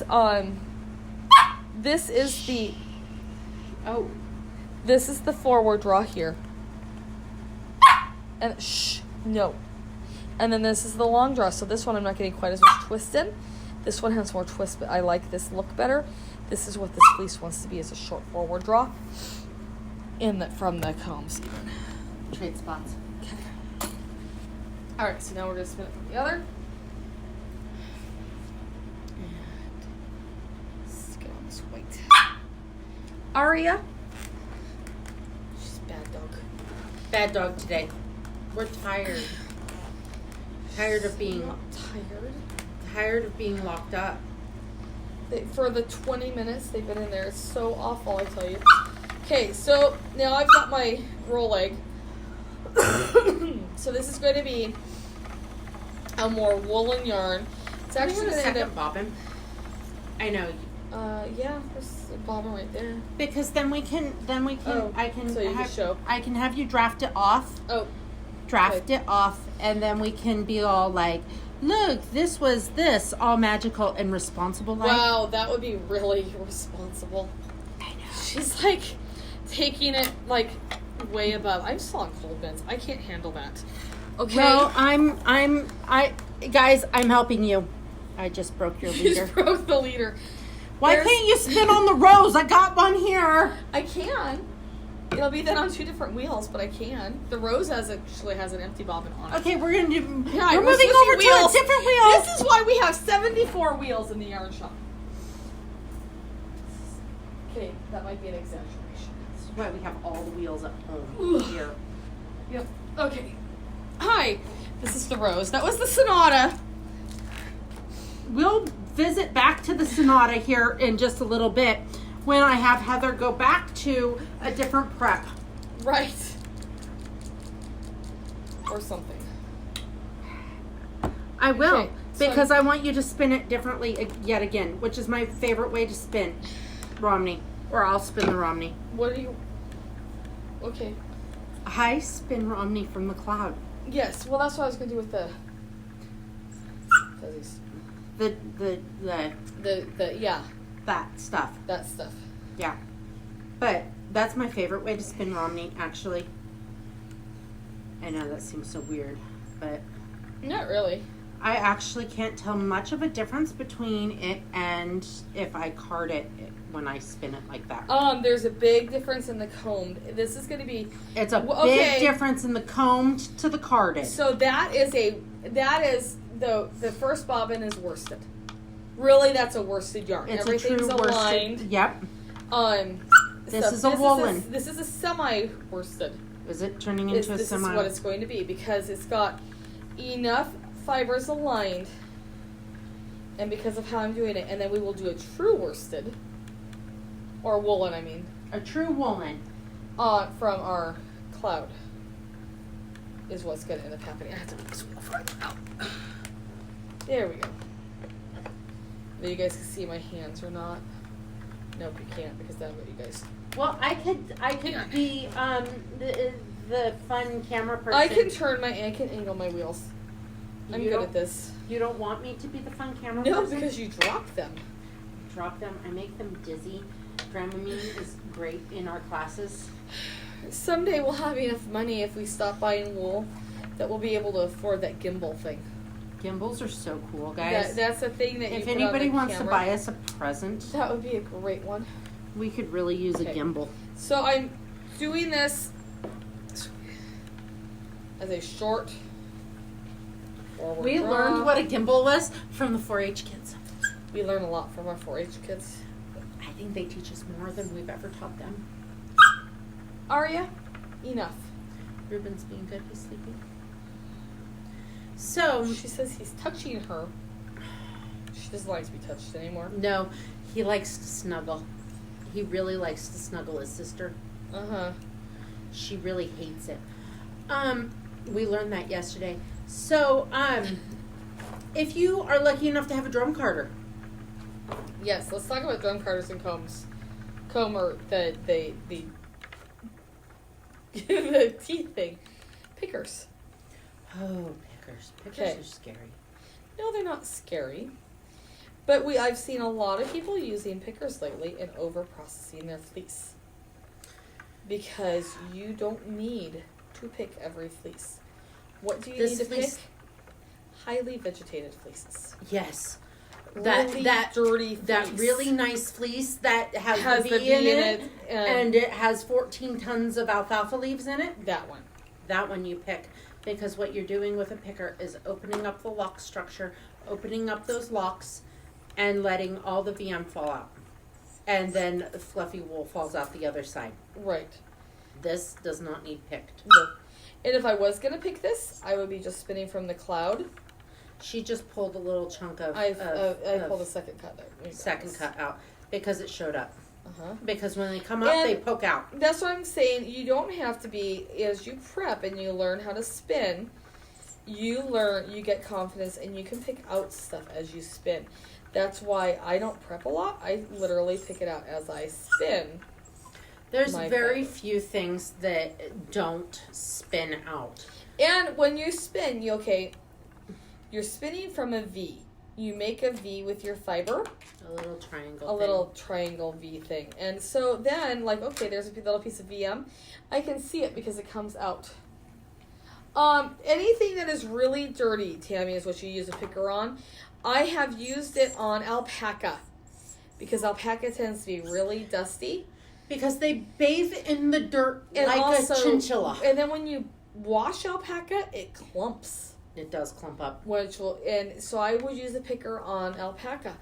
the... Oh, This is the forward draw here. And no. And then this is the long draw. So this one I'm not getting quite as much twist in. This one has more twist, but I like this look better. This is what this fleece wants to be, is a short forward draw. From the combs even. trade spots. Okay. Alright, so now we're gonna spin it from the other. And let's get on this white. Aria, She's a bad dog. bad dog today. We're tired. Tired of being Not tired. locked up. For the 20 minutes they've been in there, it's so awful, I tell you. Okay, so now I've got my roll leg. So this is going to be a more woolen yarn. It's actually going to end up... bobbin. I know. Yeah, there's a bobbin right there. Because then we can Oh, I can so you have, just show. I can have you draft it off. Oh, Draft okay. it off, and then we can be all like, look, this was this, all magical and responsible like. wow, that would be really responsible. I know. She's like taking it like way above. I'm still on cold meds. I can't handle that. Okay. Well, guys, I'm helping you. I just broke your You leader. just broke the leader. Why There's- can't you spin on the rows? I got one here. I can. It'll be then on two different wheels, but I can. The rose actually has an empty bobbin on it. Okay, we're gonna do. Yeah, we're we're moving switching over to wheels. a different wheel. This is why we have 74 wheels in the yarn shop. Okay, that might be an exaggeration. This is why we have all the wheels at home Ugh. here. Yep. Okay. Hi. This is the rose. That was the Sonata. We'll visit back to the Sonata here in just a little bit when I have Heather go back to a different prep. Right. Or something. I will, Okay, so- because I want you to spin it differently yet again, which is my favorite way to spin Romney, or I'll spin the Romney. What are you... Okay. I spin Romney from the cloud. Yes, well that's what I was going to do with the... fuzzies. The Yeah, that stuff. that stuff. Yeah. But that's my favorite way to spin Romney, actually. I know that seems so weird, but Not really. I actually can't tell much of a difference between it and if I card it when I spin it like that. There's a big difference in the comb. This is going to be. It's a big difference in the combed to the carded. So that is the first bobbin is worsted. Really, that's a worsted yarn. It's Everything's a true aligned. worsted. Yep. This is a woolen. This is a semi worsted. Is it turning into a This semi? is what it's going to be because it's got enough fibers aligned, and because of how I'm doing it, and then we will do a true worsted, or woolen, I mean. A true woolen. From our cloud is what's going to end up happening. I have to move this wheel farther out. There we go. Now you guys can see my hands or not. Nope, you can't because that's what you guys. Well, I could be the fun camera person. I can angle my wheels. I'm good at this. You don't want me to be the fun camera No, person? because you drop them. Drop them. I make them dizzy. Dramamine is great in our classes. Someday we'll have enough money if we stop buying wool that we'll be able to afford that gimbal thing. Gimbals are so cool, guys. That's a thing that if you put anybody on the wants camera. to buy us a present, That would be a great one. we could really use a gimbal. So I'm doing this as a short forward We draw. learned what a gimbal was from the 4-H kids. We learn a lot from our 4-H kids. I think they teach us more than we've ever taught them. Aria, enough. Ruben's being good. He's sleeping. So She says he's touching her. She doesn't like to be touched anymore. no, he likes to snuggle. He really likes to snuggle his sister. Uh-huh. She really hates it. We learned that yesterday. So, if you are lucky enough to have a drum carder, Yes, let's talk about drum carders and combs. Comb or the the teeth thing. Pickers. oh, pickers Okay. are scary. No, they're not scary. But I've seen a lot of people using pickers lately and over processing their fleece. Because you don't need to pick every fleece. What do you This need to fleece- pick? Highly vegetated fleeces. Yes, Really dirty fleece. that really nice fleece that has the the V in it, and and it has 14 tons of alfalfa leaves in it. that one. That one you pick, because what you're doing with a picker is opening up the lock structure, opening up those locks, and letting all the VM fall out. And then fluffy wool falls out the other side. Right. This does not need picked. No. And if I was going to pick this, I would be just spinning from the cloud. She just pulled a little chunk of I pulled a second cut there. second cut out because it showed up. Uh-huh. Because when they come up, And they poke out. That's what I'm saying. You don't have to be, as you prep and you learn how to spin, you get confidence and you can pick out stuff as you spin. That's why I don't prep a lot. I literally pick it out as I spin. There's My very fiber. few things that don't spin out. And when you spin, you're spinning from a V. You make a V with your fiber, A little triangle. a thing. little triangle V thing. And so then, there's a little piece of VM. I can see it because it comes out. Anything that is really dirty, Tammy, is what you use a picker on. I have used it on alpaca because alpaca tends to be really dusty. Because they bathe in the dirt And like also, a chinchilla. And then when you wash alpaca, it clumps. It does clump up. So I would use a picker on alpaca.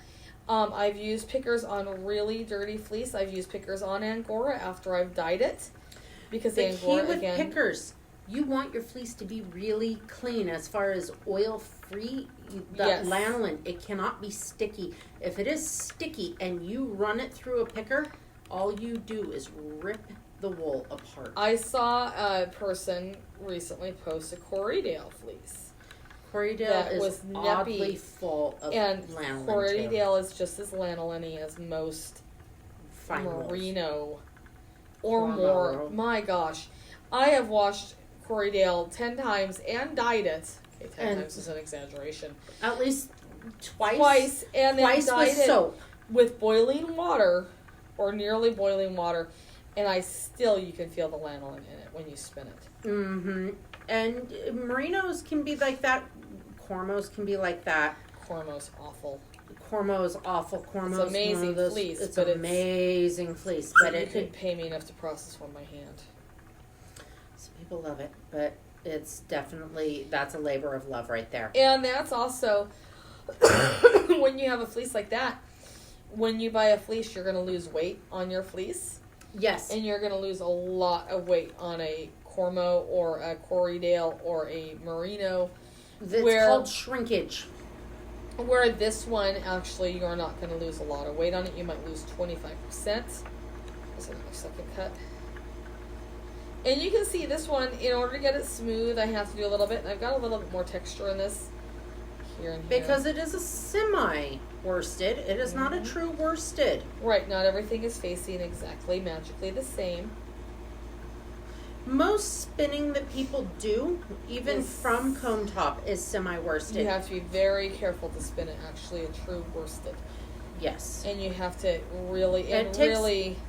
I've used pickers on really dirty fleece. I've used pickers on Angora after I've dyed it. Because The Angora, key with again, pickers, you want your fleece to be really clean as far as oil-free. The Yes. lanolin, it cannot be sticky. If it is sticky and you run it through a picker, all you do is rip the wool apart. I saw a person recently post a Corriedale fleece. Corriedale that is was oddly nappy. full of And lanolin too. Corriedale is just as lanolin-y as most Fine wools. merino or From more. Marlboro. My gosh. I have washed Corriedale 10 times and dyed it. Okay, 10 And- times is an exaggeration. At least twice. Twice, and then Twice dyed with it soap. with boiling water or nearly boiling water, and you can feel the lanolin in it when you spin it. Mm-hmm. And merinos can be like that Cormos can be like that. Cormo's awful. Cormo is awful. Cormo It's amazing fleece, It's but amazing fleece, but you could pay me enough to process one by hand. Some people love it, but it's definitely, that's a labor of love right there. And that's also when you have a fleece like that. When you buy a fleece, you're going to lose weight on your fleece. Yes. And you're going to lose a lot of weight on a Cormo or a Corriedale or a Merino. It's called shrinkage. Where this one, actually, you're not going to lose a lot of weight on it. You might lose 25%. This is my second cut. And you can see this one, in order to get it smooth, I have to do a little bit. And I've got a little bit more texture in this. Here and here. Because it is a semi-worsted. It is not a true worsted. Right, not everything is facing exactly magically the same. Most spinning that people do, even from comb top, is semi-worsted. You have to be very careful to spin it actually a true worsted. Yes. And you have to really, It takes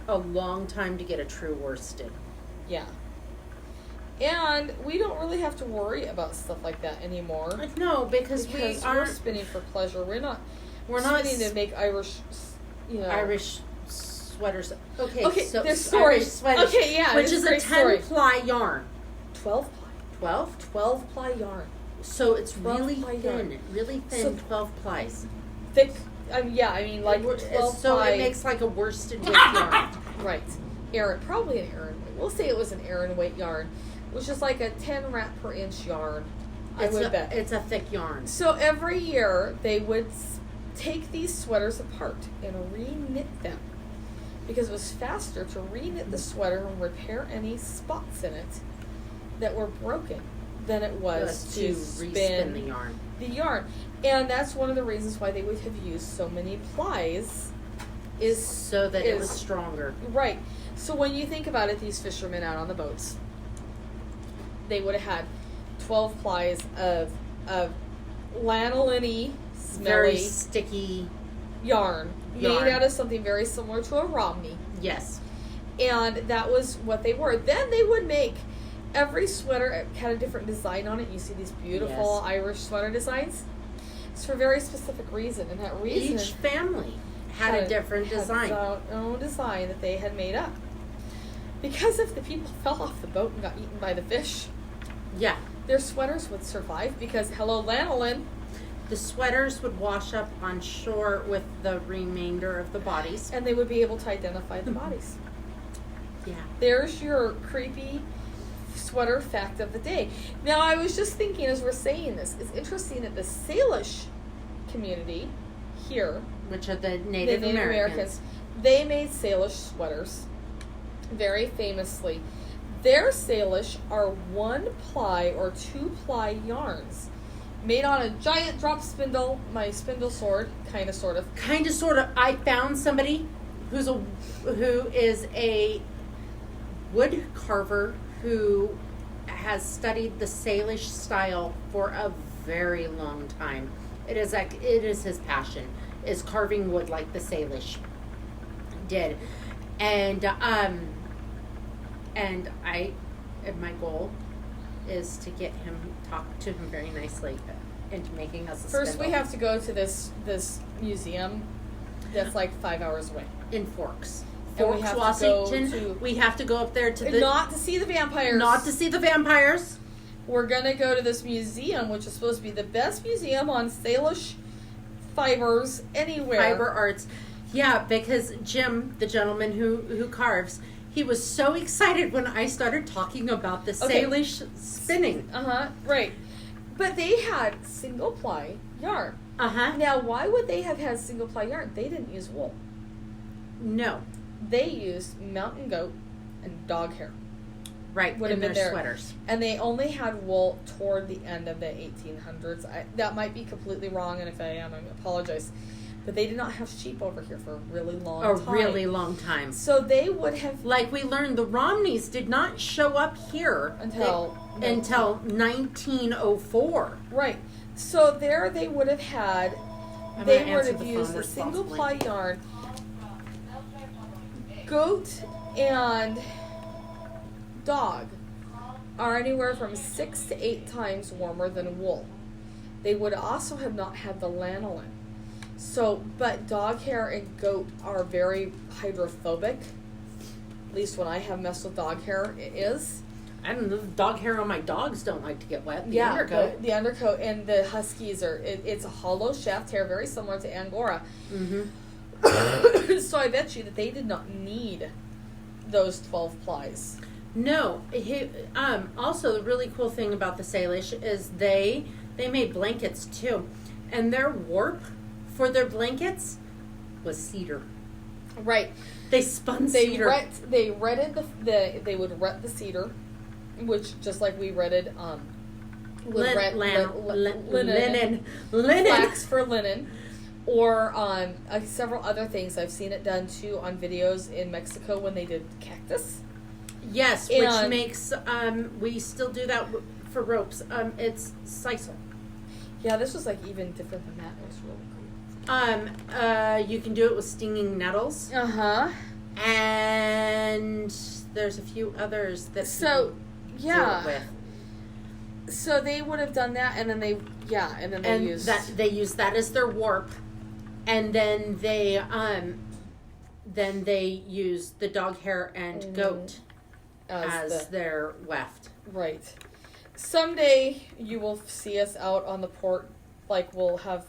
a long time to get a true worsted. Yeah. And we don't really have to worry about stuff like that anymore. No, because we we're aren't spinning for pleasure. We're not spinning to make Irish, Irish sweaters. Okay, so there's stories. Irish sweaters, Okay, yeah, which is a 10-ply yarn. 12 ply. 12 ply yarn. So it's 12 really ply thin, yarn. really thin. 12 plies. Thick. Like 12 So ply. it makes like a worsted with yarn. Right. Probably an Aran weight. We'll say it was an Aran weight yarn, which is like a 10 wrap per inch yarn. I would bet. It's a thick yarn. So every year they would take these sweaters apart and re-knit them because it was faster to re-knit the sweater and repair any spots in it that were broken than it was to respin the yarn. And that's one of the reasons why they would have used so many plies is so that it was stronger. Right. So when you think about it, these fishermen out on the boats, they would have had 12 plies of lanolin-y, smelly, very sticky yarn made out of something very similar to a Romney. Yes. And that was what they were. Then they would make every sweater had a different design on it. You see these beautiful Irish sweater designs. It's for a very specific reason, and that reason each family had a different design. Their own design that they had made up. Because if the people fell off the boat and got eaten by the fish, their sweaters would survive because hello lanolin. The sweaters would wash up on shore with the remainder of the bodies, and they would be able to identify the bodies. Yeah. There's your creepy sweater fact of the day. Now, I was just thinking as we're saying this, it's interesting that the Salish community here, which are the Native Americans, they made Salish sweaters very famously. Their Salish are 1 ply or 2 ply yarns made on a giant drop spindle, my spindle sword, kind of, sort of. I found somebody who is a wood carver who has studied the Salish style for a very long time. It is his passion, is carving wood like the Salish did. And my goal is to get him, talk to him very nicely into making us a First, spindle. we have to go to this museum that's like 5 hours away. In Forks. And we have Washington. We have to go up there to not to see the vampires. Not to see the vampires. We're gonna go to this museum, which is supposed to be the best museum on Salish fibers anywhere. Fiber arts. Yeah, because Jim, the gentleman who carves, he was so excited when I started talking about the Salish spinning. Right. But they had single ply yarn. Now, why would they have had single ply yarn? They didn't use wool. No. They used mountain goat and dog hair. Right, would have been their sweaters. And they only had wool toward the end of the 1800s. That might be completely wrong, and if I am, I apologize. But they did not have sheep over here for a really long time. A really long time. So they would have... Like we learned, the Romneys did not show up here until 1904. Right. So there they would have had... They would have used a single ply yarn. Goat and dog are anywhere from 6 to 8 times warmer than wool. they would also have not had the lanolin. So, but dog hair and goat are very hydrophobic. At least when I have messed with dog hair, it is. I don't know. The dog hair on my dogs don't like to get wet. The undercoat. The undercoat and the huskies are. It's a hollow shaft hair, very similar to Angora. Mm-hmm. So I bet you that they did not need those 12 plies. No. Also, the really cool thing about the Salish is they made blankets too, and their warp for their blankets was cedar. Right. They spun cedar. They retted they would ret the cedar, which just like we retted linen. Flax for linen, or several other things. I've seen it done too on videos in Mexico when they did cactus. Yes, which makes we still do that for ropes. It's sisal. Yeah, this was like even different than that. It was really cool. You can do it with stinging nettles. And there's a few others that do it with. So they would have done that, and then they use that as their warp, and then they use the dog hair and goat as their weft. Right. Someday you will see us out on the port, like we'll have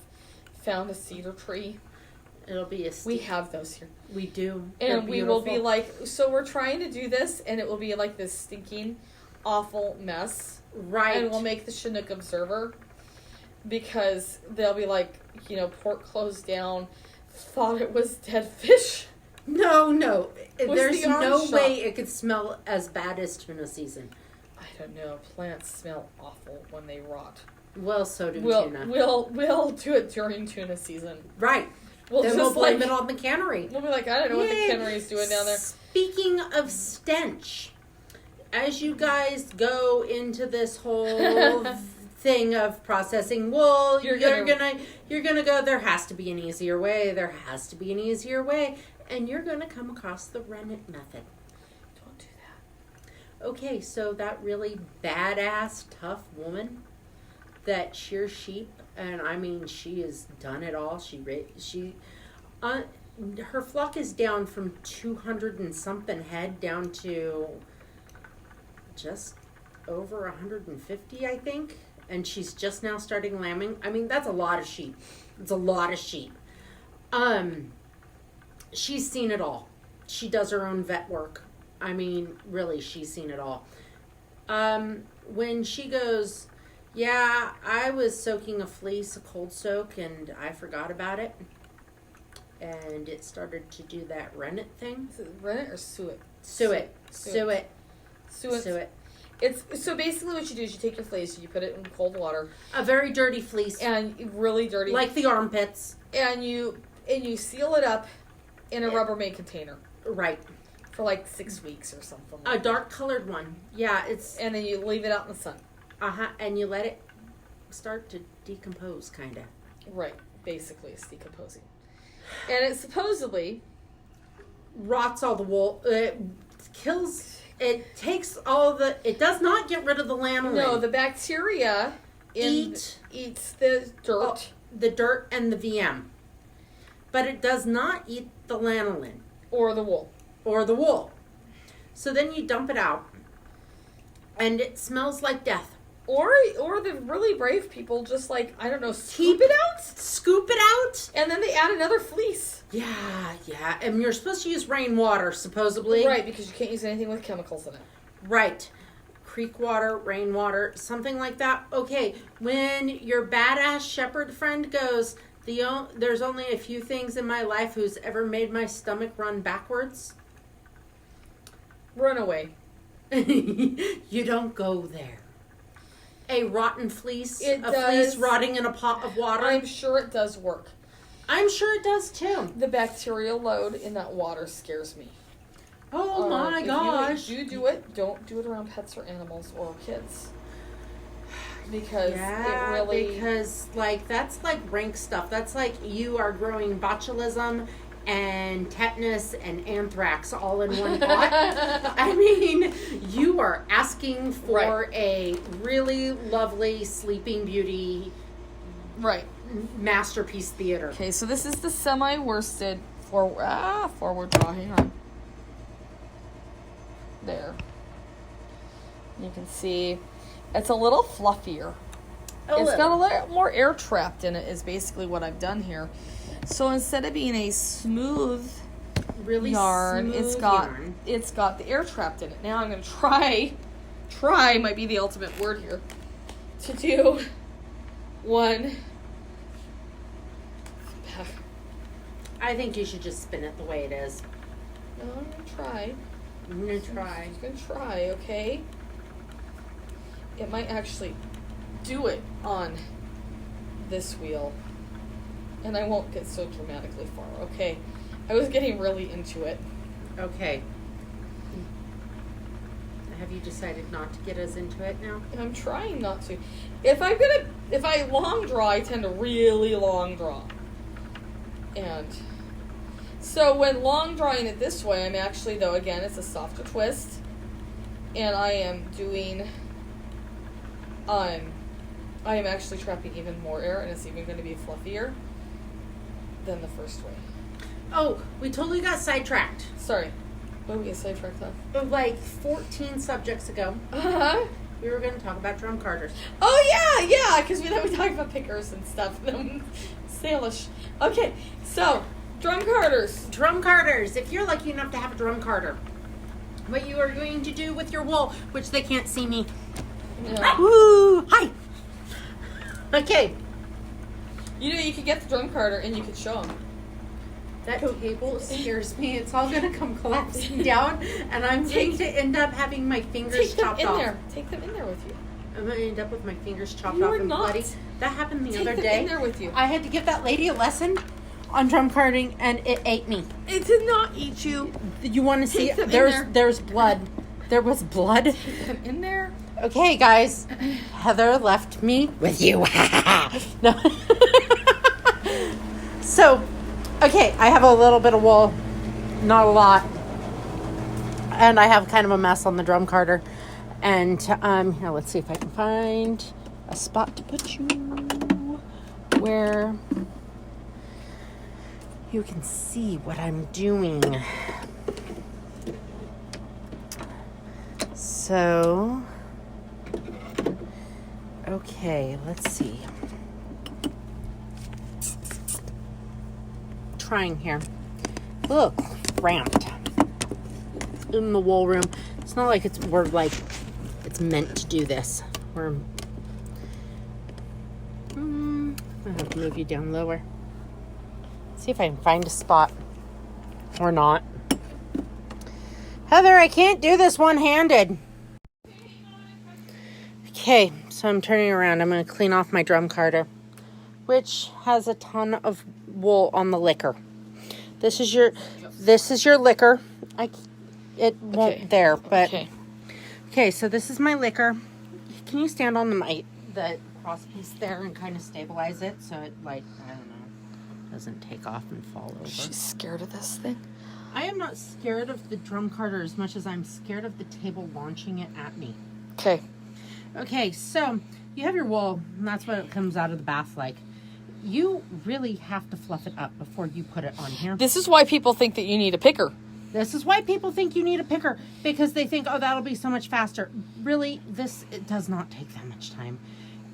found a cedar tree. It'll be we have those here. We do. And we will be like, so we're trying to do this, and it will be like this stinking, awful mess. Right. And we'll make the Chinook Observer, because they'll be like, port closed down, thought it was dead fish. No. There's no way it could smell as bad as tuna season. I don't know. Plants smell awful when they rot. Well, so do tuna. We'll do it during tuna season. Right. We'll blame it on the cannery. We'll be like, I don't know what the cannery is doing down there. Speaking of stench, as you guys go into this whole thing of processing wool, you're gonna go, there has to be an easier way. There has to be an easier way. And you're gonna come across the rennet method. Don't do that. Okay, so that really badass, tough woman that shears sheep, and I mean, she has done it all. Her flock is down from 200 and something head down to just over 150, I think. And she's just now starting lambing. I mean, that's a lot of sheep. It's a lot of sheep. She's seen it all. She does her own vet work. I mean, really, she's seen it all. When she goes, yeah, I was soaking a fleece, a cold soak, and I forgot about it. And it started to do that rennet thing. Is it rennet or suet? Suet. It's so basically what you do is you take your fleece, you put it in cold water. A very dirty fleece. And really dirty. Like the armpits. And you seal it up in a Rubbermaid container. Right. For like 6 weeks or something. A dark colored one. Yeah, and then you leave it out in the sun. And you let it start to decompose, kind of. Right. Basically, it's decomposing. And it supposedly rots all the wool. It kills. It takes all the. It does not get rid of the lanolin. No, the bacteria eats the dirt. The dirt and the VM. But it does not eat the lanolin. Or the wool. So then you dump it out. And it smells like death. Or the really brave people just like, I don't know, scoop it out. And then they add another fleece. Yeah. And you're supposed to use rainwater, supposedly. Right, because you can't use anything with chemicals in it. Right. Creek water, rainwater, something like that. Okay, when your badass shepherd friend goes, there's only a few things in my life who's ever made my stomach run backwards. Run away. You don't go there. A rotten fleece, fleece rotting in a pot of water. I'm sure it does work. I'm sure it does too. The bacterial load in that water scares me. Oh my gosh. If you do it, don't do it around pets or animals or kids. Because that's like rank stuff. That's like you are growing botulism and tetanus and anthrax all in one pot. I mean, you are asking for a really lovely Sleeping Beauty Right. Masterpiece Theater. Okay, so this is the semi-worsted forward draw. Hang on. There. You can see it's a little fluffier. It's got a little more air trapped in it is basically what I've done here. So instead of being a smooth Really yarn, smooth it's got the air trapped in it. Now I'm going to try might be the ultimate word here, to do one. I think you should just spin it the way it is. No, I'm going to try. I'm going to try. I'm going to try, okay? It might actually do it on this wheel. And I won't get so dramatically far, okay? I was getting really into it. Okay. Have you decided not to get us into it now? I'm trying not to. If I long draw, I tend to really long draw. And so when long drawing it this way, I'm actually, though, again, it's a softer twist. And I am doing, I am actually trapping even more air, and it's even going to be fluffier than the first way. Oh, we totally got sidetracked. Sorry. What did we get sidetracked on? Like 14 subjects ago, Uh-huh. we were going to talk about drum carters. Oh, yeah, because we talked about pickers and stuff. Salish. Okay, so, drum carters. Drum carters. If you're lucky enough to have a drum carter, what you are going to do with your wool, which they can't see me. Yeah. Woo! Hi! Okay. You could get the drum carter and you could show them. That table scares me. It's all going to come collapsing down, and I'm going to end up having my fingers chopped off. Take them in there with you. I'm going to end up with my fingers chopped You off are and not. bloody. That happened the Take other them day. in there with you. I had to give that lady a lesson on drum carding, and it ate me. It did not eat you. You want to see Take them it? in there. There's blood. There was blood. Take them in there. Okay, guys. Heather left me with you. No. So, okay, I have a little bit of wool, not a lot, and I have kind of a mess on the drum carter. And here, let's see if I can find a spot to put you where you can see what I'm doing. So, okay, let's see. Trying here. Look, cramped in the wool room. It's not like it's meant to do this. I have to move you down lower. See if I can find a spot or not. Heather, I can't do this one-handed. Okay, so I'm turning around. I'm going to clean off my drum carter, which has a ton of wool on the liquor. This is your liquor. It won't there, but okay. So this is my liquor. Can you stand on the cross piece there and kind of stabilize it so it doesn't take off and fall over? She's scared of this thing. I am not scared of the drum carter as much as I'm scared of the table launching it at me. Okay. Okay, so you have your wool, and that's what it comes out of the bath like. You really have to fluff it up before you put it on here. This is why people think that you need a picker. This is why people think you need a picker, because they think, oh, that'll be so much faster. Really, it does not take that much time.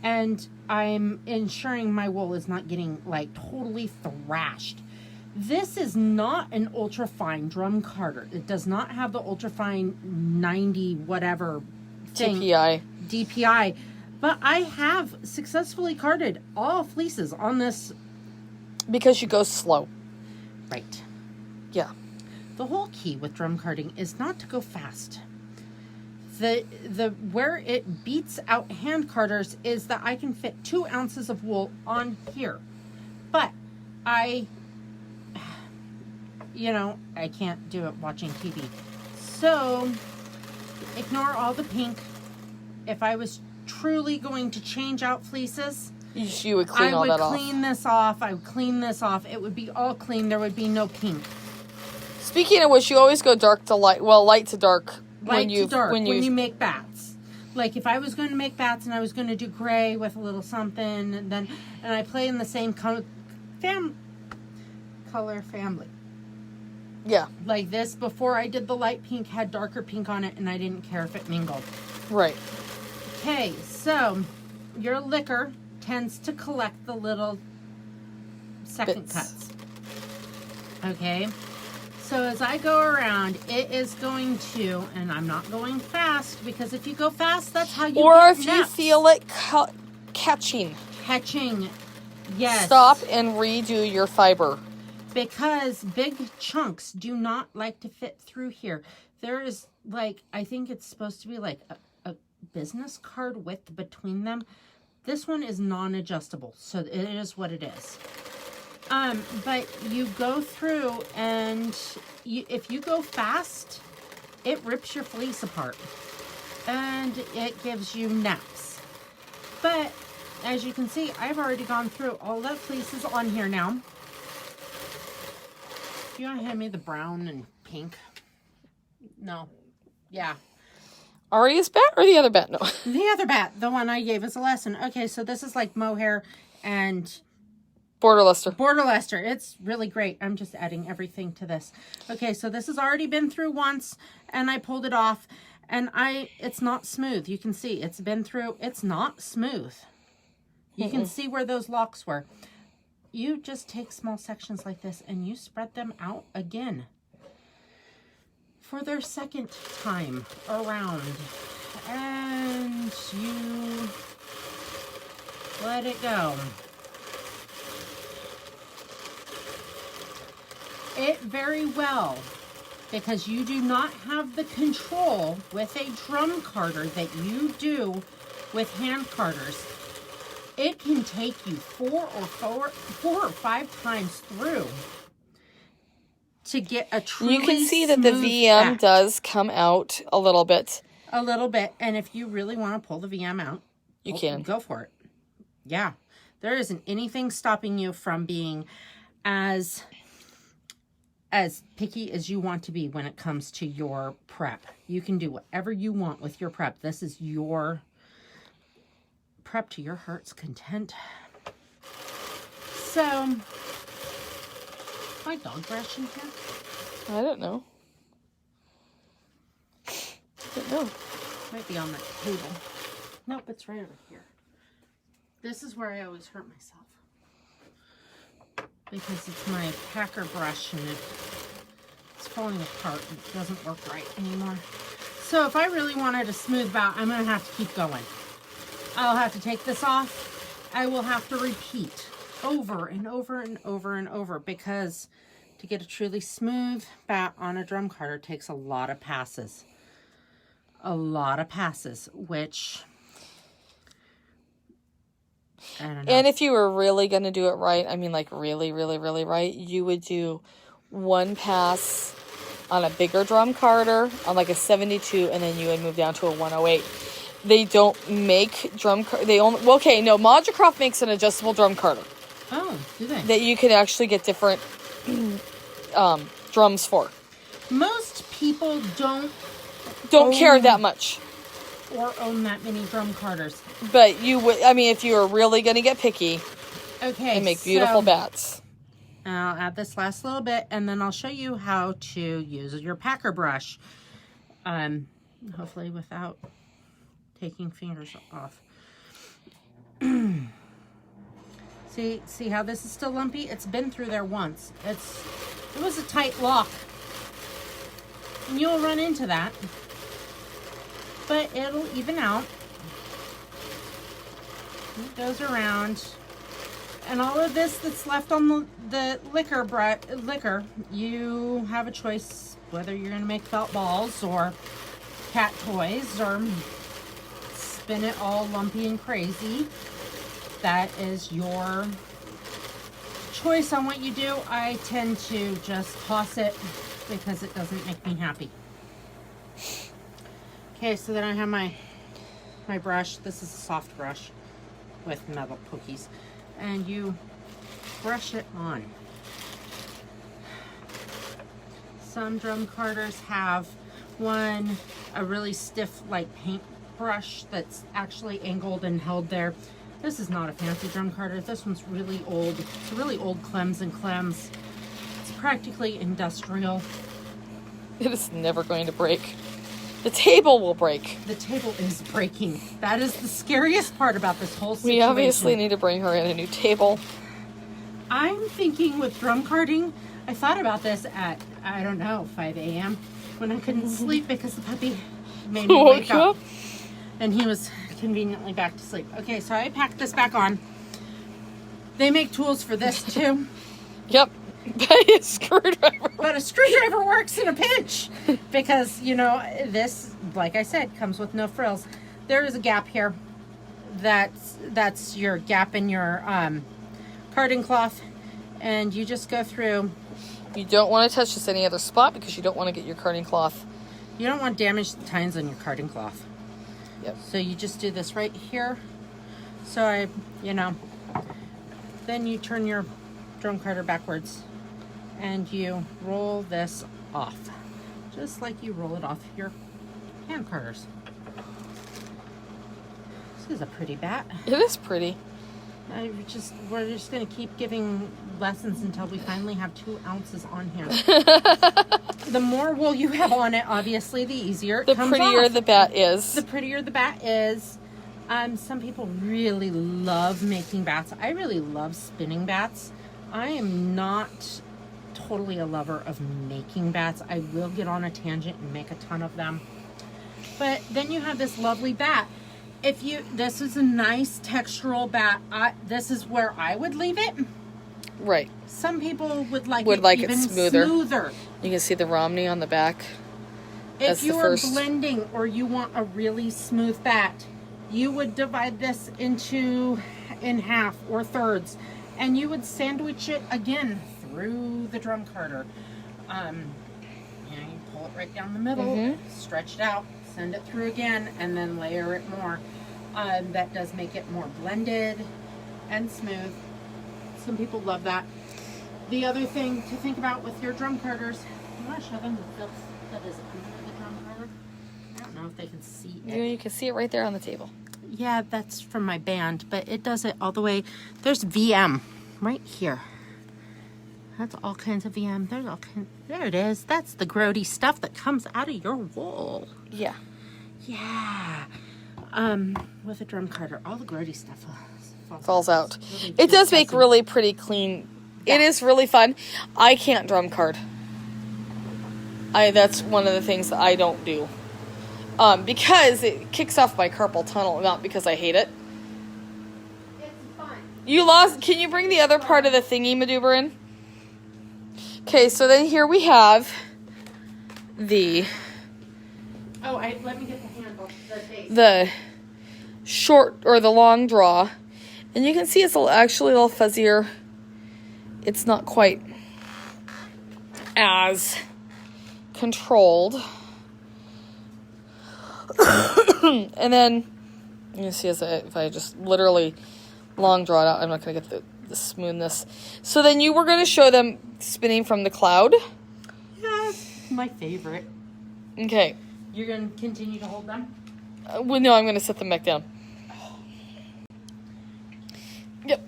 And I'm ensuring my wool is not getting totally thrashed. This is not an ultra fine drum carter. It does not have the ultra fine 90 whatever thing. DPI. But I have successfully carded all fleeces on this. Because you go slow. Right. Yeah. The whole key with drum carding is not to go fast. The where it beats out hand carders is that I can fit 2 ounces of wool on here. But I can't do it watching TV. So ignore all the pink. If I was truly going to change out fleeces, you would clean all that off. I would clean this off. I would clean this off. It would be all clean. There would be no pink. Speaking of which, you always go dark to light. Well, light to dark. Light to dark when you make bats. Like if I was going to make bats and I was going to do gray with a little something, and I play in the same color family. Yeah. Like this, before I did the light pink, had darker pink on it, and I didn't care if it mingled. Right. Okay, so your liquor tends to collect the little second Bits. cuts. Okay, so as I go around, it is going to, and I'm not going fast, because if you go fast, that's how you Or get if you naps. feel it catching, Yes. stop and redo your fiber. Because big chunks do not like to fit through here. There is, like, I think it's supposed to be like a business card width between them. This one is non-adjustable, so it is what it is. But you go through, and if you go fast, it rips your fleece apart. And it gives you naps. But, as you can see, I've already gone through. All that fleece is on here now. You want to hand me the brown and pink? No. Yeah. Aria's bat or the other bat? No. The other bat, the one I gave as a lesson. Okay, so this is like mohair and Border Luster. Border Leicester. It's really great. I'm just adding everything to this. Okay, so this has already been through once, and I pulled it off, and it's not smooth. You can see it's been through. It's not smooth. You can see where those locks were. You just take small sections like this and you spread them out again for their second time around. And you let it go. It very well, because you do not have the control with a drum carder that you do with hand carders. It can take you four or five times through to get a truly You can see that the smooth VM bat. does come out a little bit. A little bit. And if you really want to pull the VM out, You can. Go for it. Yeah. There isn't anything stopping you from being as picky as you want to be when it comes to your prep. You can do whatever you want with your prep. This is your prep to your heart's content. So, my dog brush in here? I don't know. I don't know. Might be on the table. Nope, it's right over here. This is where I always hurt myself. Because it's my packer brush and it's falling apart and it doesn't work right anymore. So if I really wanted a smooth bout, I'm going to have to keep going. I'll have to take this off. I will have to repeat over and over and over and over, because to get a truly smooth bat on a drum carder takes a lot of passes. A lot of passes, which I don't know. And if you were really going to do it right, I mean like really, really, really right, you would do one pass on a bigger drum carder on like a 72, and then you would move down to a 108. They don't make Moducroft makes an adjustable drum carder. Oh, do they? That you can actually get different drums for. Most people don't care that much. Or own that many drum carders. But you would, I mean, if you were really going to get picky, okay, and make beautiful bats. I'll add this last little bit, and then I'll show you how to use your packer brush. Hopefully without taking fingers off. See how this is still lumpy? It's been through there once. It was a tight lock. And you'll run into that. But it'll even out. It goes around. And all of this that's left on the liquor, you have a choice whether you're going to make felt balls or cat toys or spin it all lumpy and crazy. That is your choice on what you do. I tend to just toss it because it doesn't make me happy. Okay, so then I have my brush. This is a soft brush with metal pokies. And you brush it on. Some drum carders have a really stiff like paint brush that's actually angled and held there. This is not a fancy drum carder. This one's really old. It's a really old Clems and Clems. It's practically industrial. It is never going to break. The table will break. The table is breaking. That is the scariest part about this whole situation. We obviously need to bring her in a new table. I'm thinking with drum carding, I thought about this at, I don't know, 5 a.m. when I couldn't sleep because the puppy made me wake up. And he was conveniently back to sleep. Okay, so I packed this back on. They make tools for this too. Yep. But a screwdriver. But a screwdriver works in a pinch. Because, you know, this, like I said, comes with no frills. There is a gap here. That's your gap in your carding cloth. And you just go through. You don't want to touch this any other spot because you don't want to get your carding cloth. You don't want damaged tines on your carding cloth. Yep. So you just do this right here. So then you turn your drum carder backwards and you roll this off. Just like you roll it off your hand carders. This is a pretty bat. It is pretty. We're just going to keep giving lessons until we finally have 2 ounces on here. The more wool you have on it, obviously, the easier it comes off. The prettier the bat is. The prettier the bat is. Some people really love making bats. I really love spinning bats. I am not totally a lover of making bats. I will get on a tangent and make a ton of them. But then you have this lovely bat. This is a nice textural bat. This is where I would leave it. Right. Some people would like it smoother. You can see the Romney on the back. If you are blending or you want a really smooth bat, you would divide this in half or thirds, and you would sandwich it again through the drum carder. You pull it right down the middle, stretch it out, send it through again, and then layer it more. That does make it more blended and smooth. Some people love that. The other thing to think about with your drum carders, I want to show them the filth that is under the drum carder. I don't know if they can see it. You can see it right there on the table. Yeah, that's from my band, but it does it all the way. There's VM right here. That's all kinds of VM. There it is. That's the grody stuff that comes out of your wool. Yeah. Yeah. With a drum carder, all the grody stuff falls out. It does make really pretty clean. Yeah. It is really fun. I can't drum card. That's one of the things that I don't do. Because it kicks off my carpal tunnel, not because I hate it. It's fun. Can you bring the other part of the thingy maneuver in? Okay, so then here we have the... let me get the handle. The short or the long draw. And you can see it's actually a little fuzzier. It's not quite as controlled. And then you can see if I just literally long draw it out, I'm not going to get the smoothness. So then you were going to show them spinning from the cloud. Yeah, my favorite. Okay. You're going to continue to hold them? Well, no, I'm going to set them back down. Yep.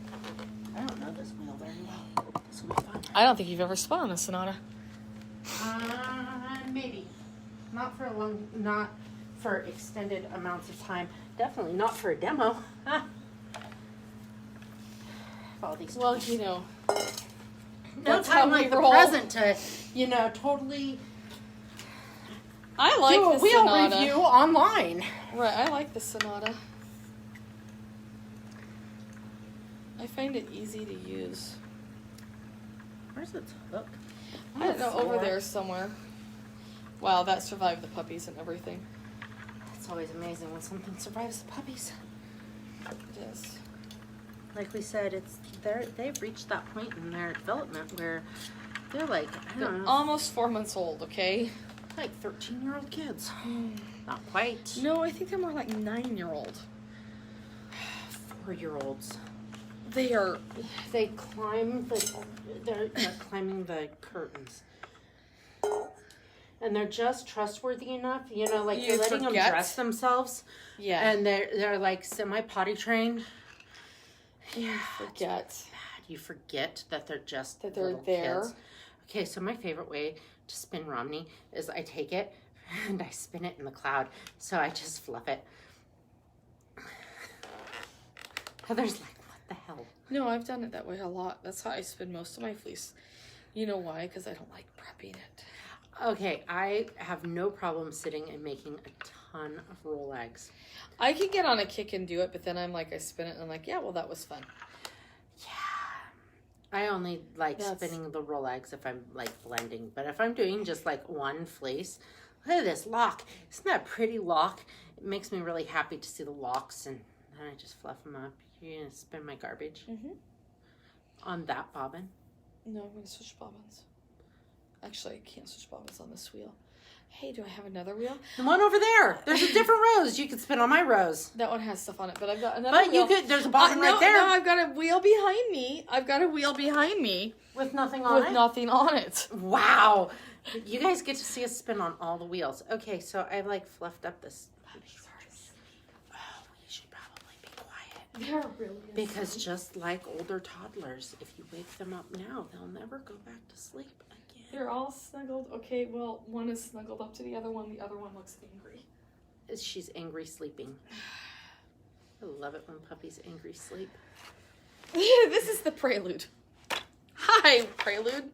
I don't know this wheel very well. This will be fun. I don't think you've ever spun on a Sonata. Maybe. Not for extended amounts of time. Definitely not for a demo. All these. Well, you know. No time like the present to, totally. I like do a the wheel Sonata. review online. Right, I like the Sonata. I find it easy to use. Where's its hook? I don't know, over there somewhere. Wow, that survived the puppies and everything. It's always amazing when something survives the puppies. It is. Like we said, they've reached that point in their development where they're like, They're almost 4 months old, okay? Like 13-year-old kids. Not quite. No, I think they're more like 9-year-old. 4-year-olds. They climb they're climbing the curtains. and they're just trustworthy enough, you know, like You you're letting them forget. dress themselves, Yeah. and they're like semi potty trained. You forget You forget that they're just that they're little there. kids. Okay, so my favorite way to spin Romney is I take it and I spin it in the cloud. So I just fluff it. Heather's like, what the hell? No, I've done it that way a lot. That's how I spin most of my fleece. You know why? Because I don't like prepping it. Okay, I have no problem sitting and making a ton of roll eggs. I can get on a kick and do it, but then I'm like, I spin it and I'm like, yeah, well, that was fun. I only like That's- spinning the roll eggs if I'm like blending. But if I'm doing just like one fleece, look at this lock. Isn't that a pretty lock? It makes me really happy to see the locks, and then I just fluff them up. You're going to spin my garbage on that bobbin? No, I'm going to switch bobbins. Actually, I can't switch bobbins on this wheel. Hey, do I have another wheel? The one over there. There's a different rose. You could spin on my rose. That one has stuff on it, but I've got another But wheel. you could, there's a bobbin right there. No, I've got a wheel behind me. With nothing on with it? nothing on it. Wow. You guys get to see us spin on all the wheels. Okay, so I like fluffed up this. Oh, we should probably be quiet. They're really Because just like older toddlers, if you wake them up now, they'll never go back to sleep again. They're all snuggled. Okay, well, one is snuggled up to the other one. The other one looks angry. She's angry sleeping. I love it when puppies angry sleep. This is the prelude. Hi, prelude.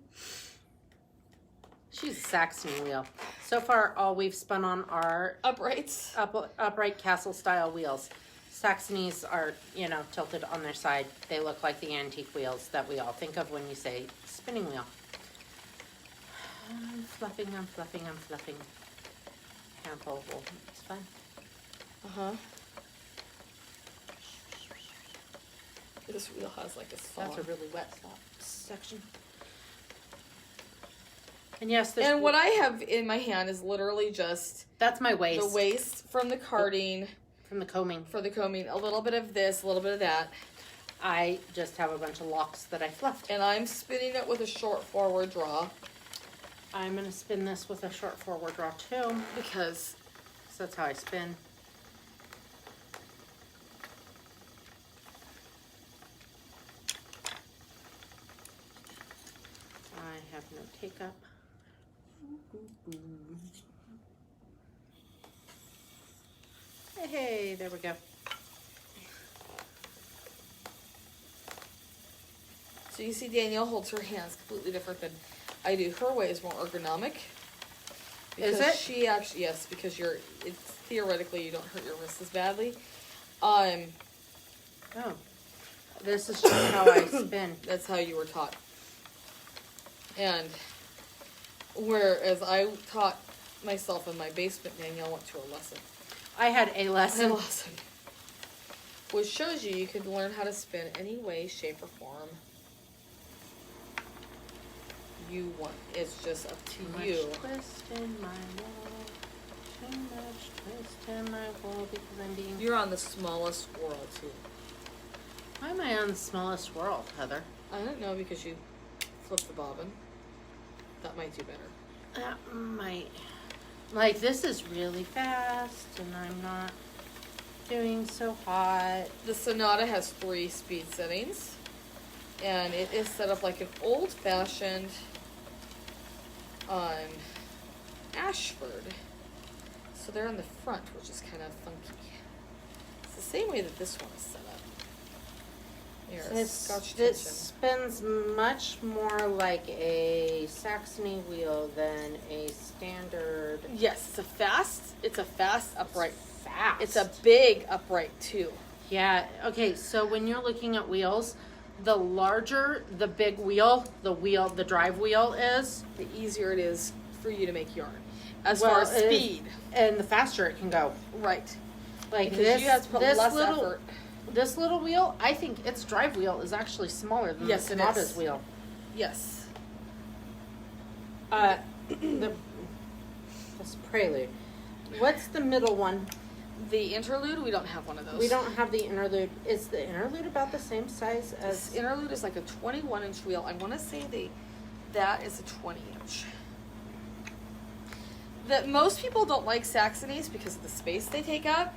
She's a Saxony wheel. So far, all we've spun on are Uprights. upright castle style wheels. Saxonies are, you know, tilted on their side. They look like the antique wheels that we all think of when you say spinning wheel. I'm fluffing. Handful. It's fun. Uh-huh. This wheel has like a song. That's a really wet section. And yes, there's... And what I have in my hand is literally just That's my waist. the waist from the carding, From the combing. for the combing, a little bit of this, a little bit of that. I just have a bunch of locks that I fluffed. And I'm spinning it with a short forward draw I'm going to spin this with a short forward draw too. because So that's how I spin. I have no take up. Hey, there we go. so you see Danielle holds her hands completely different than I do. Her way is more ergonomic. Is Because it? She actually, yes, because it's theoretically you don't hurt your wrist as badly. Oh. This is just how I spin. That's how you were taught. And whereas I taught myself in my basement, Danielle went to a lesson. I had a lesson. Which shows you can learn how to spin any way, shape, or form you want. It's just up to Too you. much twist in my wall. Too much twist in my wall because I'm being... You're on the smallest swirl too. Why am I on the smallest swirl, Heather? I don't know because you flipped the bobbin. That might do better. That might... Like, this is really fast, and I'm not doing so hot. The Sonata has 3 speed settings, and it is set up like an old-fashioned Ashford. So they're on the front, which is kind of funky. It's the same way that this one is set up. Here, Scotch This tension. spins much more like a Saxony wheel than a standard... Yes, it's a fast upright. Fast. It's a big upright too. Yeah, okay, so when you're looking at wheels, the larger the big wheel, the drive wheel is, The easier it is for you to make yarn. As well, far as speed. and the faster it can go. Right. Like Because this, you have to put this less little, effort. This little wheel, I think its drive wheel is actually smaller than Yes, the it Sonata's is. wheel. Yes. This Prelude. What's the middle one? The interlude, we don't have one of those. We don't have the interlude. Is the interlude about the same size This as... interlude is like a 21-inch wheel. I want to say that is a 20-inch. that most people don't like Saxonies because of the space they take up.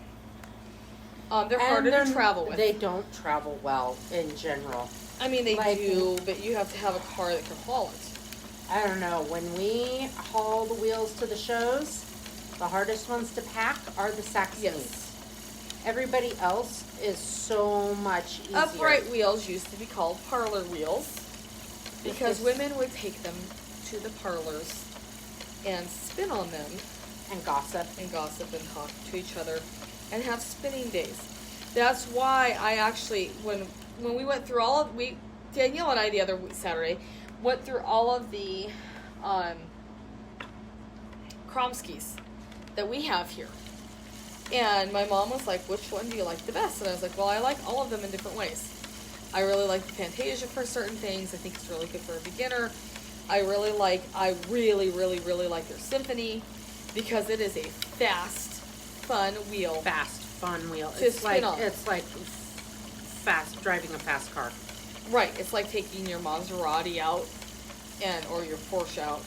They're harder to travel with. They don't travel well in general. I mean, they do, but you have to have a car that can haul it. I don't know. When we haul the wheels to the shows, the hardest ones to pack are the Saxonies. Yes. Everybody else is so much easier. Upright wheels used to be called parlor wheels because women would take them to the parlors and spin on them. And gossip. And talk to each other and have spinning days. That's why I actually, when we went through all of, Danielle and I the other Saturday, went through all of the Kromskis that we have here. And my mom was like, which one do you like the best? And I was like, well, I like all of them in different ways. I really like the Fantasia for certain things. I think it's really good for a beginner. I really, really like their Symphony because it is a fast, fun wheel. Fast, fun wheel. It's like fast, driving a fast car. Right. It's like taking your Maserati out or your Porsche out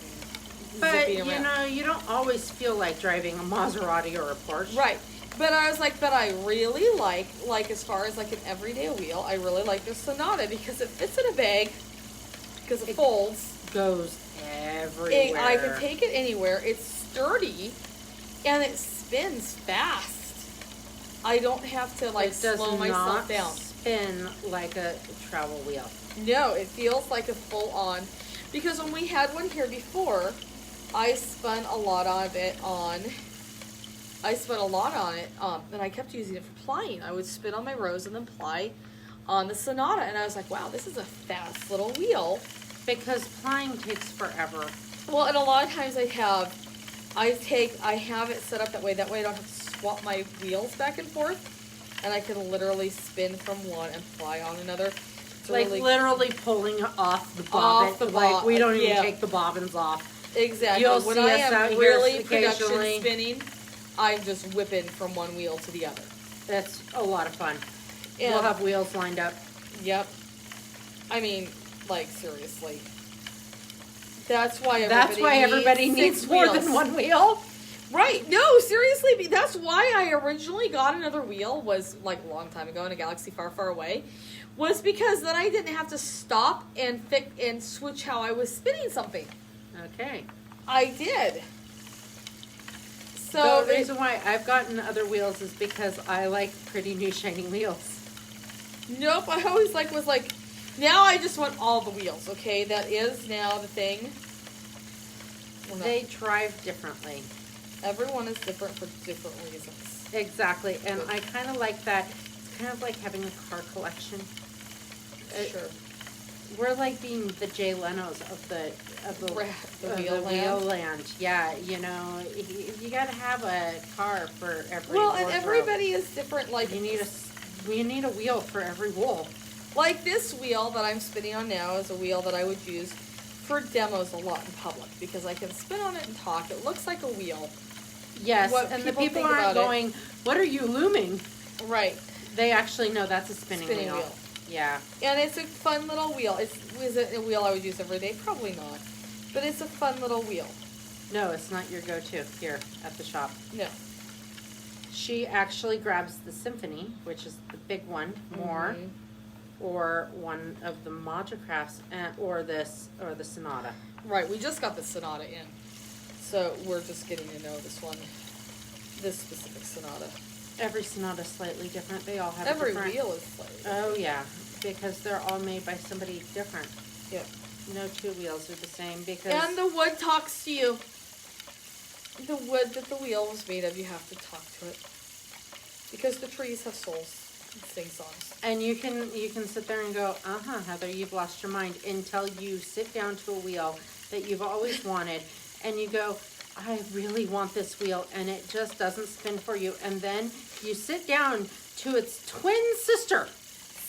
and but, zipping around. You know, you don't always feel like driving a Maserati or a Porsche. Right. But I was like, but I really like as far as like an everyday wheel, I really like the Sonata because it fits in a bag, because it folds. Goes everywhere. I can take it anywhere. It's sturdy, and it spins fast. I don't have to slow myself down. Spin like a travel wheel. No, it feels like a full on. Because when we had one here before, I spun a lot on it, and I kept using it for plying. I would spin on my Rose and then ply on the Sonata, and I was like, wow, this is a fast little wheel. Because plying takes forever. Well, and a lot of times I have it set up that way. That way I don't have to swap my wheels back and forth, and I can literally spin from one and ply on another. It's literally pulling off the bobbin. We don't even take the bobbins off. Exactly. You'll when see I us out am here really production occasionally spinning, I'm just whipping from one wheel to the other. That's a lot of fun. And we'll have wheels lined up. Yep. I mean, seriously. That's why everybody needs more than one wheel. Right. No, seriously. That's why I originally got another wheel, was a long time ago in a galaxy far, far away, was because then I didn't have to stop and switch how I was spinning something. Okay. I did. So the reason why I've gotten other wheels is because I like pretty new shining wheels. Nope. I always now I just want all the wheels, okay? That is now the thing. They drive differently. Everyone is different for different reasons. Exactly, and I kind of like that. It's kind of like having a car collection. Sure. We're like being the Jay Leno's of the wheel land. Yeah, you know, you got to have a car for every. Well, and everybody is different. You need a wheel for every wool. Like this wheel that I'm spinning on now is a wheel that I would use for demos a lot in public because I can spin on it and talk. It looks like a wheel. Yes, and the people aren't going, what are you looming? Right. They actually know that's a spinning wheel. Yeah. And it's a fun little wheel. Is it a wheel I would use every day? Probably not. But it's a fun little wheel. No, it's not your go-to here at the shop. No. She actually grabs the Symphony, which is the big one, more. Mm-hmm. Or one of the Majacrafts, or the Sonata. Right, we just got the Sonata in. So we're just getting to know this specific Sonata. Every Sonata is slightly different. They all have every wheel is slightly different. Oh, yeah, because they're all made by somebody different. Yep. No two wheels are the same because... And the wood talks to you. The wood that the wheel was made of, you have to talk to it. Because the trees have souls. Sing songs. And you can sit there and go, Heather, you've lost your mind, until you sit down to a wheel that you've always wanted, and you go, I really want this wheel, and it just doesn't spin for you. And then you sit down to its twin sister.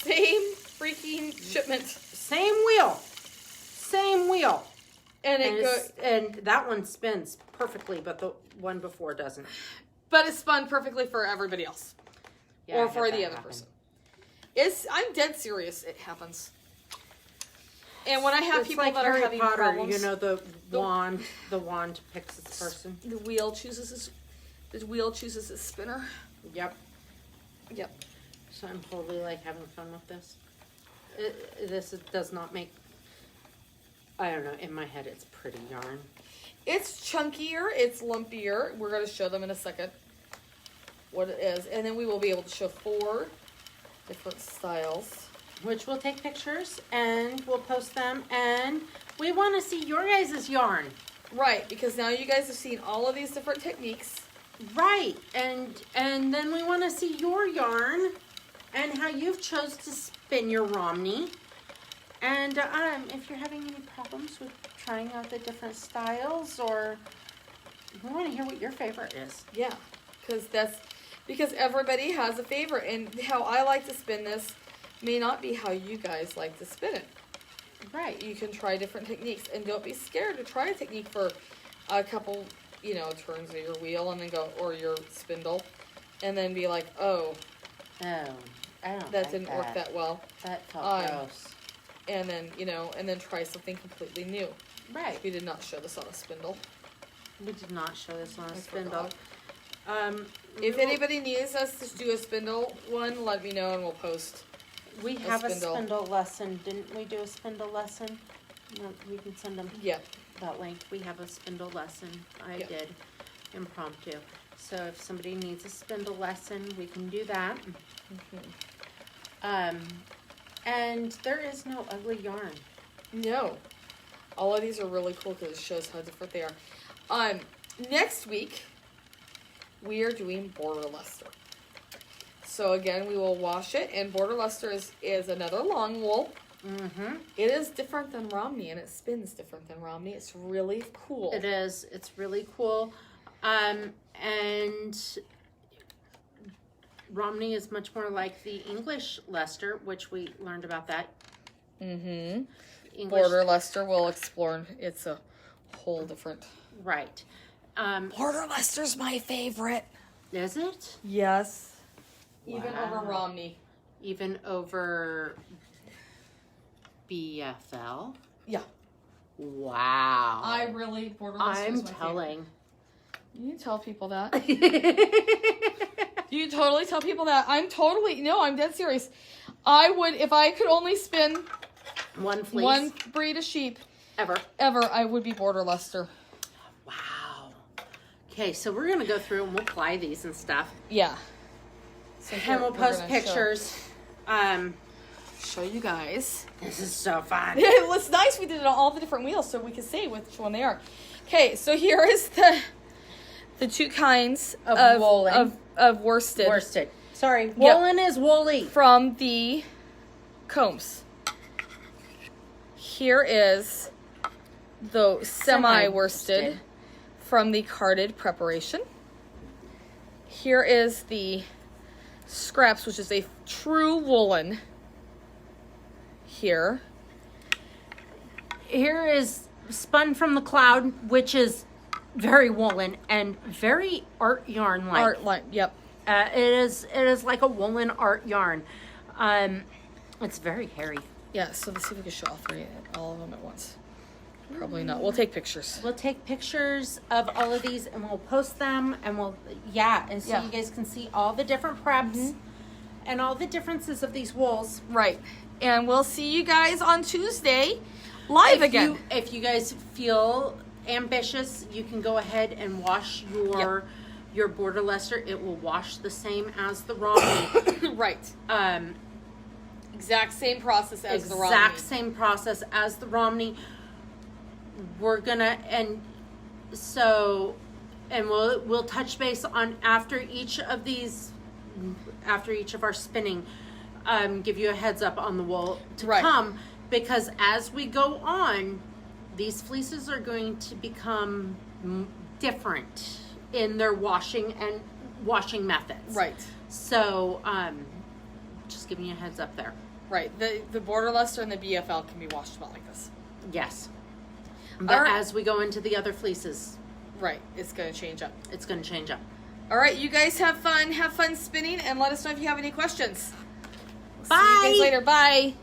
Same freaking shipment. Same wheel. And that one spins perfectly, but the one before doesn't. But it spun perfectly for everybody else. Yeah, or for the other person. I'm dead serious. It happens. And when I have It's people like that are Harry having Potter, problems, you know, the wand picks its person. the wheel chooses its spinner. Yep. Yep. So I'm totally like having fun with this. This does not make, I don't know, in my head it's pretty yarn. It's chunkier, it's lumpier. We're going to show them in a second what it is. And then we will be able to show 4 different styles. Which we'll take pictures and we'll post them, and we want to see your guys' yarn. Right, because now you guys have seen all of these different techniques. Right, and then we want to see your yarn and how you've chose to spin your Romney. And if you're having any problems with trying out the different styles, or we want to hear what your favorite is. Yeah, because everybody has a favorite, and how I like to spin this may not be how you guys like to spin it. Right. You can try different techniques, and don't be scared to try a technique for a couple, turns of your wheel, and then go, or your spindle, and then be like, oh, I don't that didn't work that well. That felt gross. And then, and then try something completely new. Right. We did not show this on a spindle. We did not show this on a I spindle. If anybody needs us to do a spindle one, let me know and we'll post. We have a spindle lesson. Didn't we do a spindle lesson? No, we can send them that link. We have a spindle lesson. I did impromptu. So if somebody needs a spindle lesson, we can do that. And there is no ugly yarn. No. All of these are really cool because it shows how different they are. Next week, we are doing Border Luster. So again, we will wash it, and Border Luster is another long wool. Mm-hmm. It is different than Romney, and it spins different than Romney. It's really cool. It is. It's really cool. And Romney is much more like the English Luster, which we learned about that. Mm-hmm. English, Border Luster we'll explore. It's a whole different. right. Border Luster's my favorite. Is it? Yes. Even Wow. over Romney. Even over BFL? Yeah. Wow. Border Luster is I'm my telling. favorite. You tell people that. You totally tell people that. I'm dead serious. I would, if I could only spin one fleece. one breed of sheep ever, I would be Border Luster. Wow. Okay, so we're going to go through and we'll apply these and stuff. Yeah. So And we'll post pictures. Show you guys. This is so fun. It was nice we did it on all the different wheels so we could say which one they are. Okay, so here is the 2 kinds Of woolen. of worsted. Worsted. Sorry, woolen is woolly. From the combs. Here is the semi-worsted from the carded preparation. Here is the scraps, which is a true woolen. Here is spun from the cloud, which is very woolen and very art yarn like. Art line, yep. It is like a woolen art yarn. It's very hairy. Yeah, so let's see if we can show all of them at once. Probably not. We'll take pictures. We'll take pictures of all of these and we'll post them, and so you guys can see all the different preps and all the differences of these wools. Right. And we'll see you guys on Tuesday live again. If you guys feel ambitious, you can go ahead and wash your Border Luster. It will wash the same as the Romney. Right. Exact same process as the Romney. Exact same process as the Romney. We're gonna we'll touch base on after each of our spinning. Give you a heads up on the wool to come, because as we go on, these fleeces are going to become different in their washing methods. Right. So, just giving you a heads up there. Right. The Border Luster and the BFL can be washed about like this. Yes. But right. as we go into the other fleeces, right, it's going to change up. It's going to change up. All right, you guys have fun. Have fun spinning, and let us know if you have any questions. Bye. See you guys later. Bye.